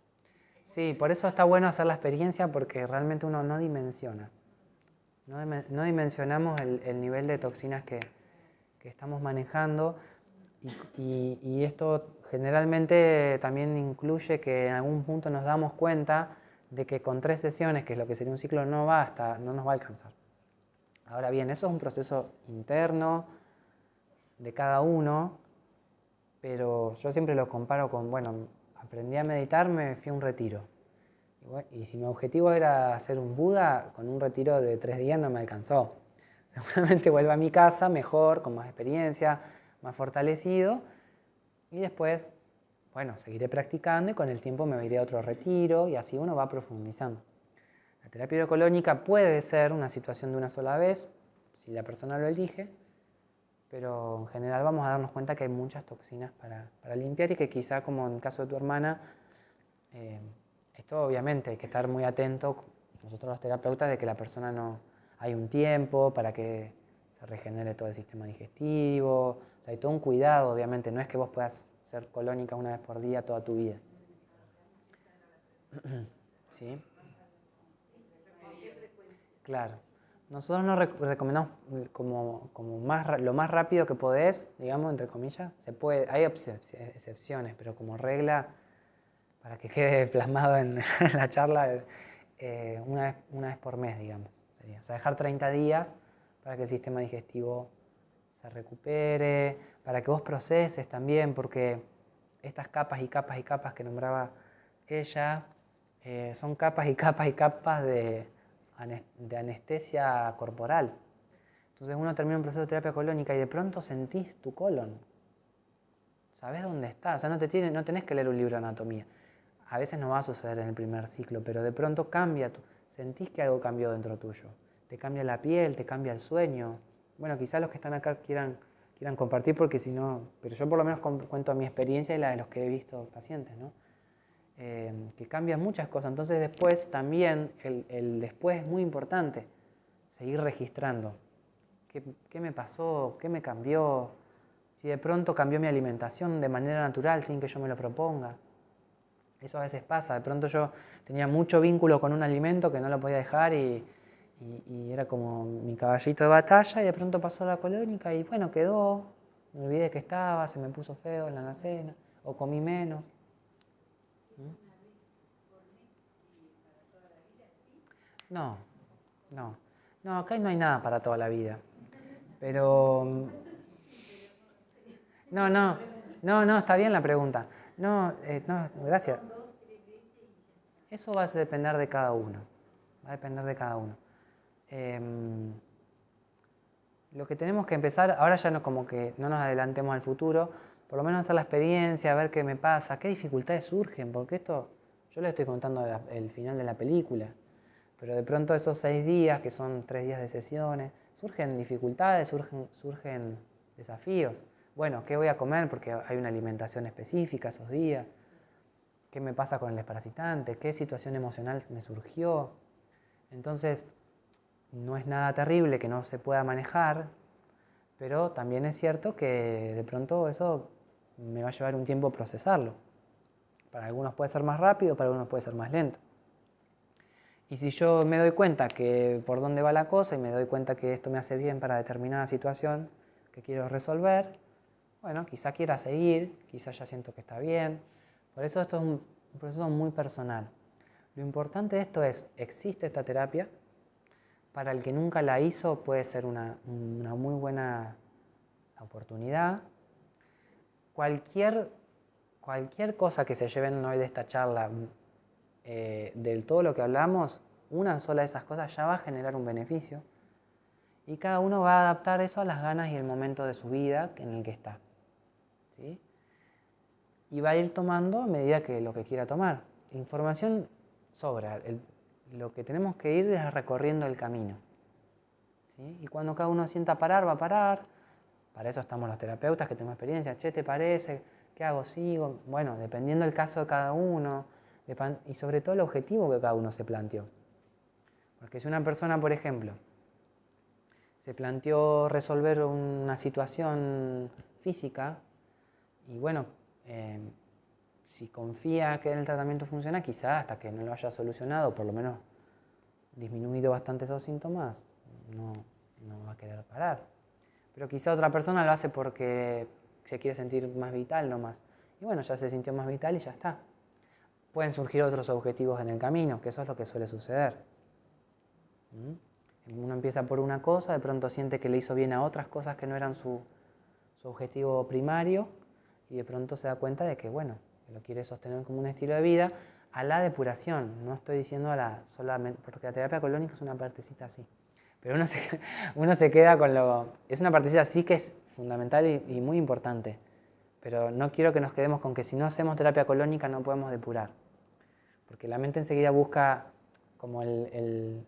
Speaker 1: Sí, por eso está bueno hacer la experiencia, porque realmente uno no dimensiona. No dimensionamos el nivel de toxinas que estamos manejando, y esto generalmente también incluye que en algún punto nos damos cuenta de que con 3 sesiones, que es lo que sería un ciclo, no nos va a alcanzar. Ahora bien, eso es un proceso interno de cada uno, pero yo siempre lo comparo con, bueno, aprendí a meditar, me fui a un retiro. Y si mi objetivo era ser un Buda, con un retiro de 3 días no me alcanzó. Seguramente vuelvo a mi casa mejor, con más experiencia, más fortalecido, y después bueno, seguiré practicando y con el tiempo me iré a otro retiro y así uno va profundizando. La terapia hidrocolónica puede ser una situación de una sola vez, si la persona lo elige, pero en general vamos a darnos cuenta que hay muchas toxinas para limpiar y que quizá, como en el caso de tu hermana, esto obviamente hay que estar muy atento, nosotros los terapeutas, de que la persona no... Hay un tiempo para que se regenere todo el sistema digestivo, o sea, hay todo un cuidado, obviamente, no es que vos puedas ser colónica una vez por día toda tu vida. ¿Sí? Claro. Nosotros nos recomendamos lo más rápido que podés, digamos, entre comillas. Se puede, hay excepciones, pero como regla, para que quede plasmado en la charla, una vez por mes, digamos. Sería. O sea, dejar 30 días para que el sistema digestivo se recupere, para que vos proceses también, porque estas capas y capas y capas que nombraba ella, son capas y capas y capas de anestesia corporal. Entonces uno termina un proceso de terapia colónica y de pronto sentís tu colon. Sabés dónde está, o sea, no tenés que leer un libro de anatomía. A veces no va a suceder en el primer ciclo, pero de pronto sentís que algo cambió dentro tuyo. Te cambia la piel, te cambia el sueño. Bueno, quizás los que están acá quieran compartir, porque si no, pero yo por lo menos cuento mi experiencia y la de los que he visto pacientes, ¿no? Que cambian muchas cosas. Entonces después también, el después es muy importante, seguir registrando. ¿Qué me pasó? ¿Qué me cambió? Si de pronto cambió mi alimentación de manera natural sin que yo me lo proponga. Eso a veces pasa. De pronto yo tenía mucho vínculo con un alimento que no lo podía dejar y era como mi caballito de batalla, y de pronto pasó la colónica y bueno, quedó. Me olvidé que estaba, se me puso feo en la alacena o comí menos. No, acá no hay nada para toda la vida. Pero, no, está bien la pregunta. No, gracias. Eso va a depender de cada uno. Va a depender de cada uno. Lo que tenemos que empezar, ahora ya no, como que no nos adelantemos al futuro, por lo menos hacer la experiencia, ver qué me pasa, qué dificultades surgen, porque esto, yo les estoy contando el final de la película, pero de pronto esos 6 días, que son 3 días de sesiones, surgen dificultades, surgen desafíos. Bueno, ¿qué voy a comer? Porque hay una alimentación específica esos días. ¿Qué me pasa con el desparasitante? ¿Qué situación emocional me surgió? Entonces, no es nada terrible que no se pueda manejar, pero también es cierto que de pronto eso me va a llevar un tiempo procesarlo. Para algunos puede ser más rápido, para algunos puede ser más lento. Y si yo me doy cuenta que por dónde va la cosa y me doy cuenta que esto me hace bien para determinada situación que quiero resolver, bueno, quizá quiera seguir, quizá ya siento que está bien. Por eso esto es un proceso muy personal. Lo importante de esto es, existe esta terapia. Para el que nunca la hizo puede ser una muy buena oportunidad. Cualquier cosa que se lleven hoy de esta charla, del todo lo que hablamos, una sola de esas cosas ya va a generar un beneficio. Y cada uno va a adaptar eso a las ganas y el momento de su vida en el que está. ¿Sí? Y va a ir tomando a medida que lo que quiera tomar. Información sobra. Lo que tenemos que ir es recorriendo el camino. ¿Sí? Y cuando cada uno sienta parar, va a parar. Para eso estamos los terapeutas que tenemos experiencia. Che, ¿te parece? ¿Qué hago? ¿Sigo? Bueno, dependiendo del caso de cada uno y sobre todo el objetivo que cada uno se planteó. Porque si una persona, por ejemplo, se planteó resolver una situación física y bueno, si confía que el tratamiento funciona, quizá hasta que no lo haya solucionado, por lo menos disminuido bastante esos síntomas, no va a querer parar. Pero quizá otra persona lo hace porque se quiere sentir más vital nomás. Y bueno, ya se sintió más vital y ya está. Pueden surgir otros objetivos en el camino, que eso es lo que suele suceder. Uno empieza por una cosa, de pronto siente que le hizo bien a otras cosas que no eran su objetivo primario, y de pronto se da cuenta de que, bueno, que lo quiere sostener como un estilo de vida a la depuración. No estoy diciendo solamente, porque la terapia colónica es una partecita así. Pero uno se queda con es una partecita así que es fundamental y muy importante. pero no quiero que nos quedemos con que si no hacemos terapia colónica no podemos depurar. Porque la mente enseguida busca como el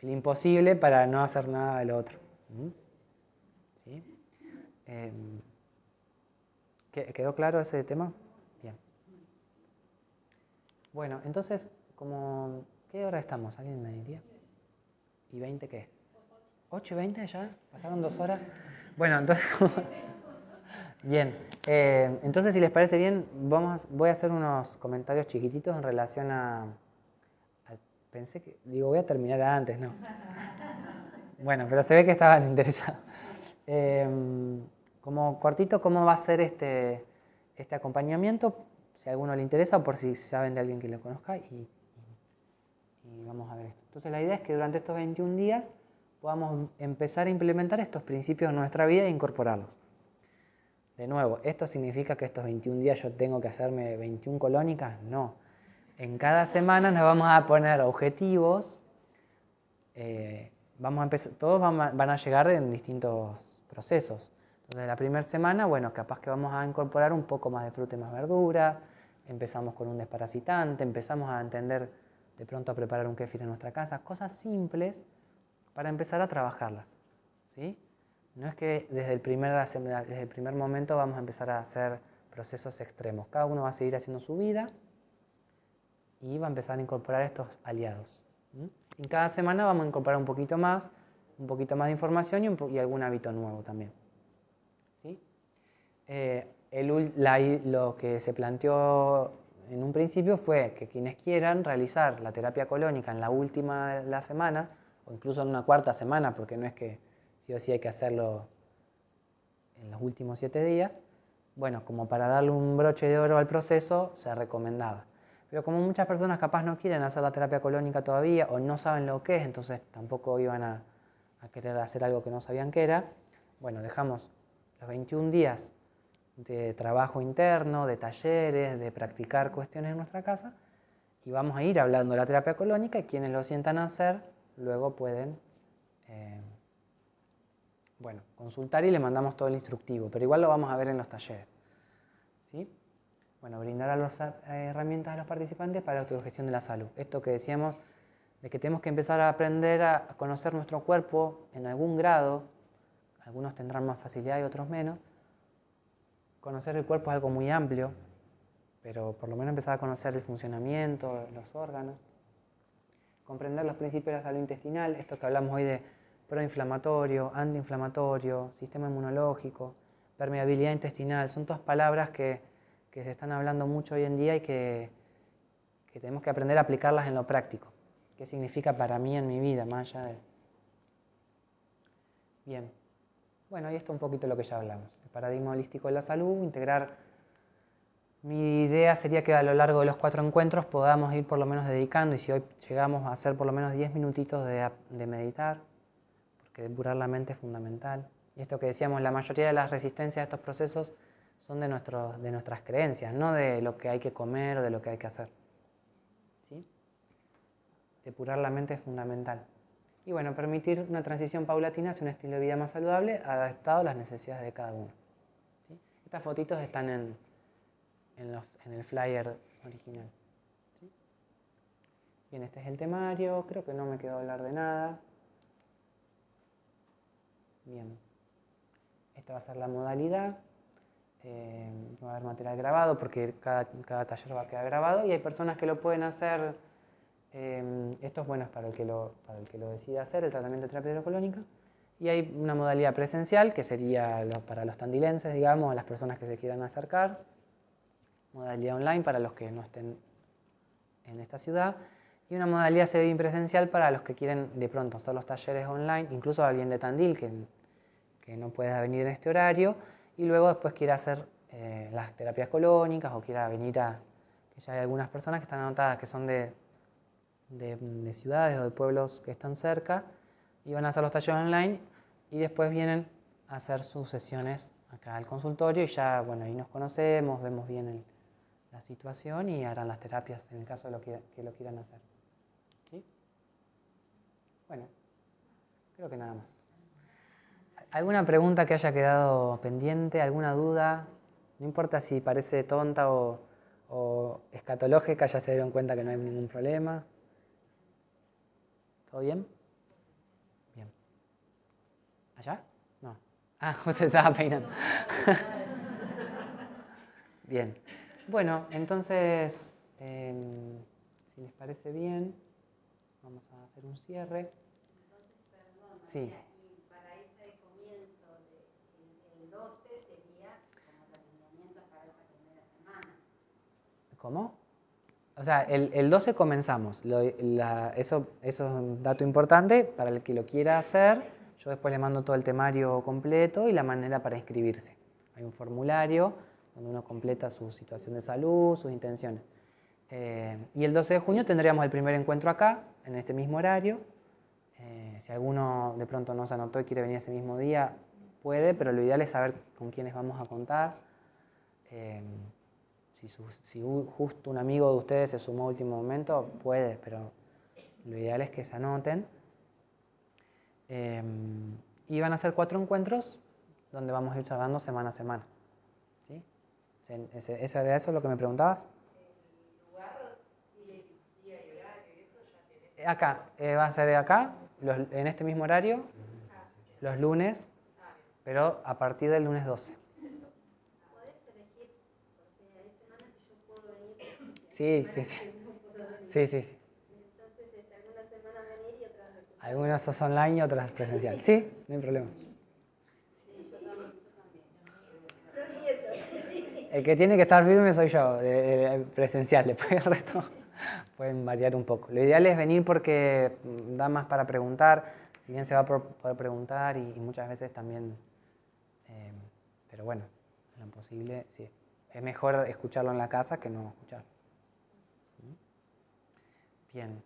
Speaker 1: imposible para no hacer nada del otro. ¿Sí? ¿Quedó claro ese tema? Bien. Bueno, entonces, ¿qué hora estamos? ¿Alguien me diría? ¿Y 20 qué? ¿8:20 ya? ¿Pasaron 2 horas? Bueno, entonces... Bien, entonces si les parece bien, voy a hacer unos comentarios chiquititos en relación pensé que, voy a terminar antes, ¿no? Bueno, pero se ve que estaban interesados. Como cortito, ¿cómo va a ser este acompañamiento? Si a alguno le interesa o por si saben de alguien que lo conozca y vamos a ver esto. Entonces la idea es que durante estos 21 días podamos empezar a implementar estos principios en nuestra vida e incorporarlos. De nuevo, ¿esto significa que estos 21 días yo tengo que hacerme 21 colónicas? No. En cada semana nos vamos a poner objetivos. Todos van a llegar en distintos procesos. Entonces, la primera semana, bueno, capaz que vamos a incorporar un poco más de fruta y más verduras. Empezamos con un desparasitante, empezamos a entender de pronto a preparar un kéfir en nuestra casa. Cosas simples para empezar a trabajarlas. ¿Sí? No es que desde el primer momento vamos a empezar a hacer procesos extremos. Cada uno va a seguir haciendo su vida y va a empezar a incorporar estos aliados. Y cada semana vamos a incorporar un poquito más de información y algún hábito nuevo también. ¿Sí? Lo que se planteó en un principio fue que quienes quieran realizar la terapia colónica en la última de la semana, o incluso en una cuarta semana, porque no es que sí o sí hay que hacerlo en los últimos 7 días, bueno, como para darle un broche de oro al proceso, se recomendaba. Pero como muchas personas capaz no quieren hacer la terapia colónica todavía o no saben lo que es, entonces tampoco iban a querer hacer algo que no sabían qué era, bueno, dejamos los 21 días de trabajo interno, de talleres, de practicar cuestiones en nuestra casa y vamos a ir hablando de la terapia colónica y quienes lo sientan hacer luego pueden consultar y le mandamos todo el instructivo, pero igual lo vamos a ver en los talleres. ¿Sí? Bueno, brindar las herramientas a los participantes para la autogestión de la salud. Esto que decíamos, de que tenemos que empezar a aprender a conocer nuestro cuerpo en algún grado, algunos tendrán más facilidad y otros menos. Conocer el cuerpo es algo muy amplio, pero por lo menos empezar a conocer el funcionamiento, los órganos. Comprender los principios de la salud intestinal, esto que hablamos hoy de proinflamatorio, antiinflamatorio, sistema inmunológico, permeabilidad intestinal, son todas palabras que se están hablando mucho hoy en día y que tenemos que aprender a aplicarlas en lo práctico. ¿Qué significa para mí en mi vida, más allá de...? Bien. Bueno, y esto es un poquito lo que ya hablamos. El paradigma holístico de la salud, integrar... Mi idea sería que a lo largo de los 4 encuentros podamos ir por lo menos dedicando, y si hoy llegamos a hacer por lo menos 10 minutitos de meditar, porque depurar la mente es fundamental. Y esto que decíamos, la mayoría de las resistencias a estos procesos son de nuestras creencias, no de lo que hay que comer o de lo que hay que hacer. ¿Sí? Depurar la mente es fundamental. Y bueno, permitir una transición paulatina hacia un estilo de vida más saludable adaptado a las necesidades de cada uno. ¿Sí? Estas fotitos están en el flyer original. ¿Sí? Bien, este es el temario, creo que no me quedó hablar de nada. Bien, esta va a ser la modalidad. No va a haber material grabado porque cada taller va a quedar grabado y hay personas que lo pueden hacer. Esto es bueno para el que lo decida hacer, el tratamiento de terapia hidrocolónica. Y hay una modalidad presencial que sería para los tandilenses, digamos, las personas que se quieran acercar. Modalidad online para los que no estén en esta ciudad. Y una modalidad semipresencial para los que quieren de pronto hacer los talleres online, incluso alguien de Tandil que no pueda venir en este horario y luego después quiera hacer las terapias colónicas o quiera venir que ya hay algunas personas que están anotadas que son de ciudades o de pueblos que están cerca y van a hacer los talleres online y después vienen a hacer sus sesiones acá al consultorio y ya, bueno, ahí nos conocemos, vemos bien la situación y harán las terapias en el caso de que lo quieran hacer. ¿Sí? Bueno, creo que nada más. ¿Alguna pregunta que haya quedado pendiente? ¿Alguna duda? No importa si parece tonta o escatológica, ya se dieron cuenta que no hay ningún problema. ¿Todo bien? Bien. ¿Allá? No. Ah, José estaba peinando. Bien. Bueno, entonces, si les parece bien, vamos a hacer un cierre.
Speaker 2: Entonces, perdón,
Speaker 1: Sí.
Speaker 2: María, y para ese comienzo, el 12 sería como los lineamientos para esa primera semana.
Speaker 1: ¿Cómo? O sea, el 12 comenzamos. Eso es un dato importante para el que lo quiera hacer. Yo después le mando todo el temario completo y la manera para inscribirse. Hay un formulario donde uno completa su situación de salud, sus intenciones. Y el 12 de junio tendríamos el primer encuentro acá, en este mismo horario. Si alguno de pronto no se anotó y quiere venir ese mismo día, puede, pero lo ideal es saber con quiénes vamos a contar. Si justo un amigo de ustedes se sumó a último momento, puede, pero lo ideal es que se anoten. Y van a ser 4 encuentros donde vamos a ir charlando semana a semana. ¿Sí? ¿Eso es lo que me preguntabas?
Speaker 3: El lugar, día y horario, eso ya tenés.
Speaker 1: Acá, va a ser acá, en este mismo horario, los lunes, pero a partir del lunes 12.
Speaker 2: Podés elegir, porque hay semanas que yo puedo venir.
Speaker 1: Sí, sí, sí. Sí, sí, sí.
Speaker 2: Entonces, algunas semanas venir y otras no.
Speaker 1: Algunas son online y otras presencial. Sí, no hay problema.
Speaker 2: Sí, yo también.
Speaker 1: El que tiene que estar firme soy yo, presencial. Después el resto pueden variar un poco. Lo ideal es venir porque da más para preguntar, si bien se va a poder preguntar y muchas veces también, pero bueno, en lo posible, sí. Es mejor escucharlo en la casa que no escuchar. Bien.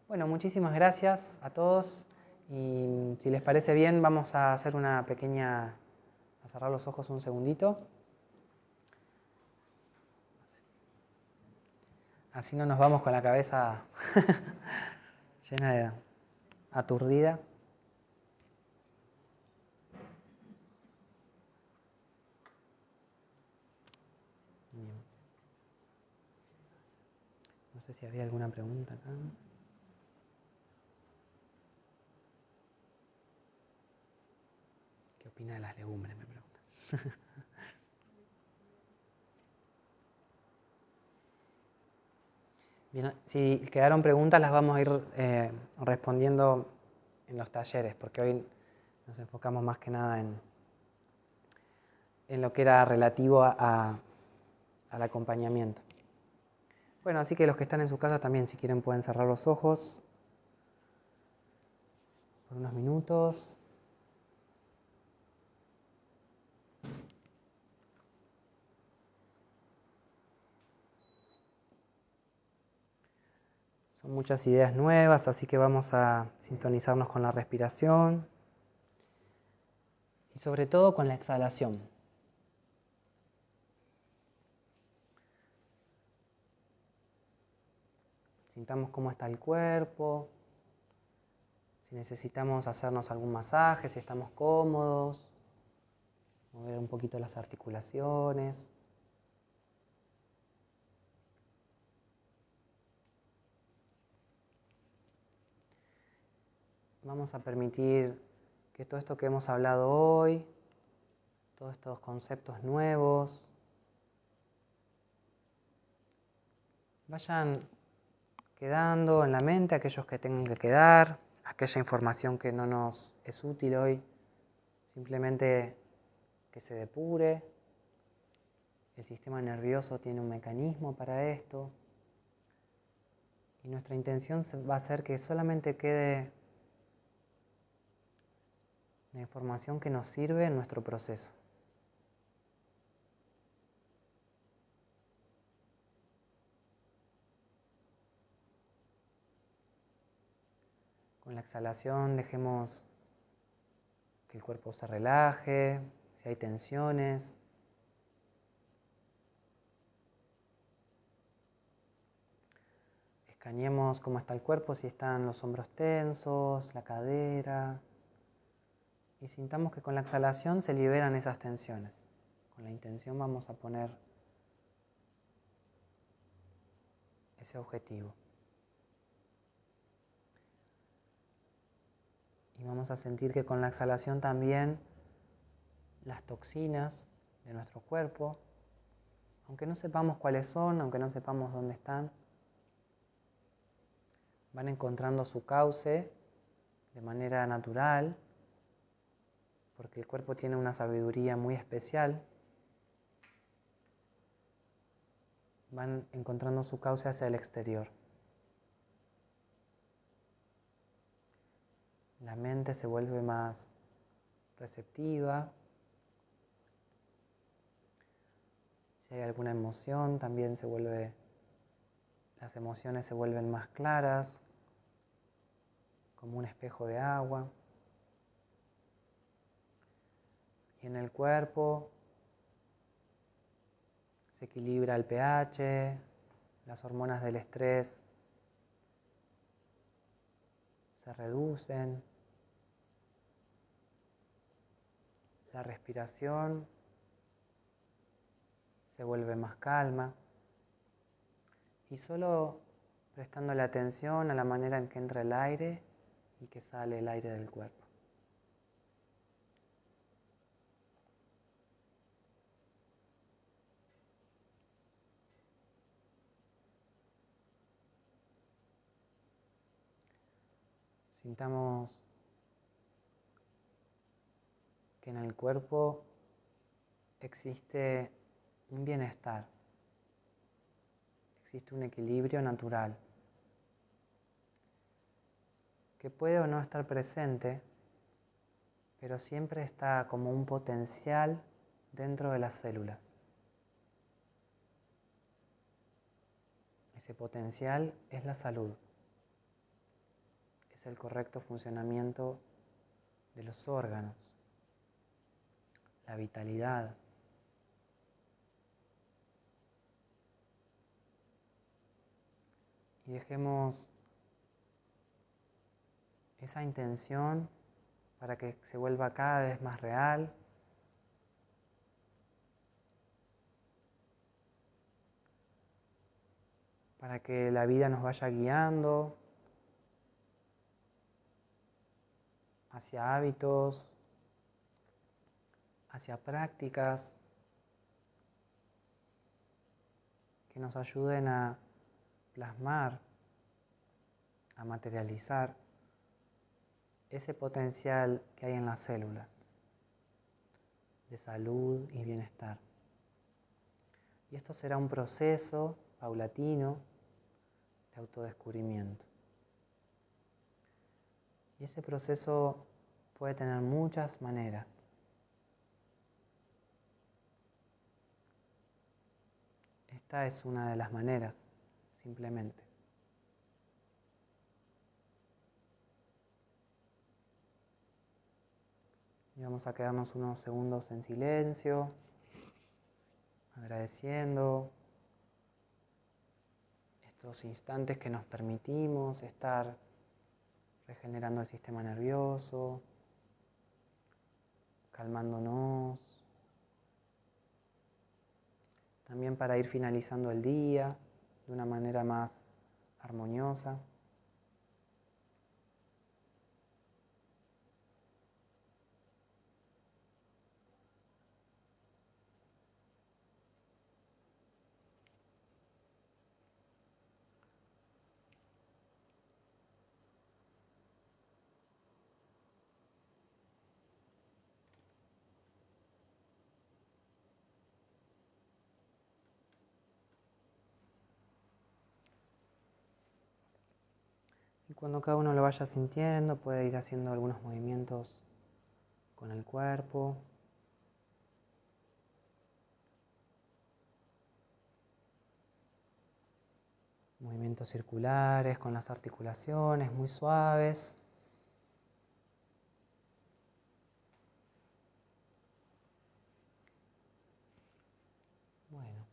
Speaker 1: Bueno, muchísimas gracias a todos y si les parece bien vamos a hacer una pequeña, a cerrar los ojos un segundito. Así no nos vamos con la cabeza llena de aturdida. Bien. No sé si había alguna pregunta acá. ¿Qué opina de las legumbres? Me pregunta. Bien, si quedaron preguntas las vamos a ir respondiendo en los talleres, porque hoy nos enfocamos más que nada en lo que era relativo al acompañamiento. Bueno, así que los que están en sus casas también, si quieren, pueden cerrar los ojos por unos minutos. Son muchas ideas nuevas, así que vamos a sintonizarnos con la respiración y sobre todo con la exhalación. Sintamos cómo está el cuerpo, si necesitamos hacernos algún masaje, si estamos cómodos, mover un poquito las articulaciones. Vamos a permitir que todo esto que hemos hablado hoy, todos estos conceptos nuevos, vayan quedando en la mente, aquellos que tengan que quedar, aquella información que no nos es útil hoy, simplemente que se depure. El sistema nervioso tiene un mecanismo para esto y nuestra intención va a ser que solamente quede la información que nos sirve en nuestro proceso. Con la exhalación dejemos que el cuerpo se relaje, si hay tensiones. Escaneemos cómo está el cuerpo, si están los hombros tensos, la cadera. Y sintamos que con la exhalación se liberan esas tensiones. Con la intención vamos a poner ese objetivo. Y vamos a sentir que con la exhalación también las toxinas de nuestro cuerpo, aunque no sepamos cuáles son, aunque no sepamos dónde están, van encontrando su cauce de manera natural, porque el cuerpo tiene una sabiduría muy especial. Van encontrando su cauce hacia el exterior. La mente se vuelve más receptiva. Si hay alguna emoción, también las emociones se vuelven más claras, como un espejo de agua. Y en el cuerpo se equilibra el pH, las hormonas del estrés se reducen, la respiración se vuelve más calma y solo prestando la atención a la manera en que entra el aire y que sale el aire del cuerpo. Sintamos que en el cuerpo existe un bienestar, existe un equilibrio natural, que puede o no estar presente, pero siempre está como un potencial dentro de las células. Ese potencial es la salud, es el correcto funcionamiento de los órganos, la vitalidad. Y dejemos esa intención para que se vuelva cada vez más real. Para que la vida nos vaya guiando hacia hábitos, hacia prácticas que nos ayuden a plasmar, a materializar ese potencial que hay en las células de salud y bienestar. Y esto será un proceso paulatino de autodescubrimiento. Y ese proceso puede tener muchas maneras. Esta es una de las maneras, simplemente. Y vamos a quedarnos unos segundos en silencio, agradeciendo estos instantes que nos permitimos estar regenerando el sistema nervioso, calmándonos. También para ir finalizando el día de una manera más armoniosa. Y cuando cada uno lo vaya sintiendo, puede ir haciendo algunos movimientos con el cuerpo. Movimientos circulares con las articulaciones muy suaves. Bueno,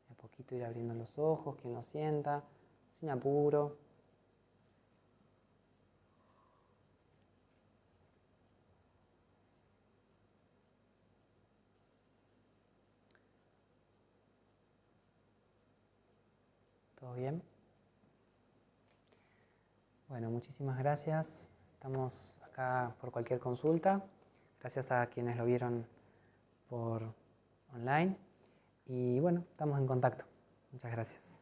Speaker 1: de a poquito ir abriendo los ojos, quien lo sienta, sin apuro. ¿Todo bien? Bueno, muchísimas gracias. Estamos acá por cualquier consulta. Gracias a quienes lo vieron por online. Y bueno, estamos en contacto. Muchas gracias.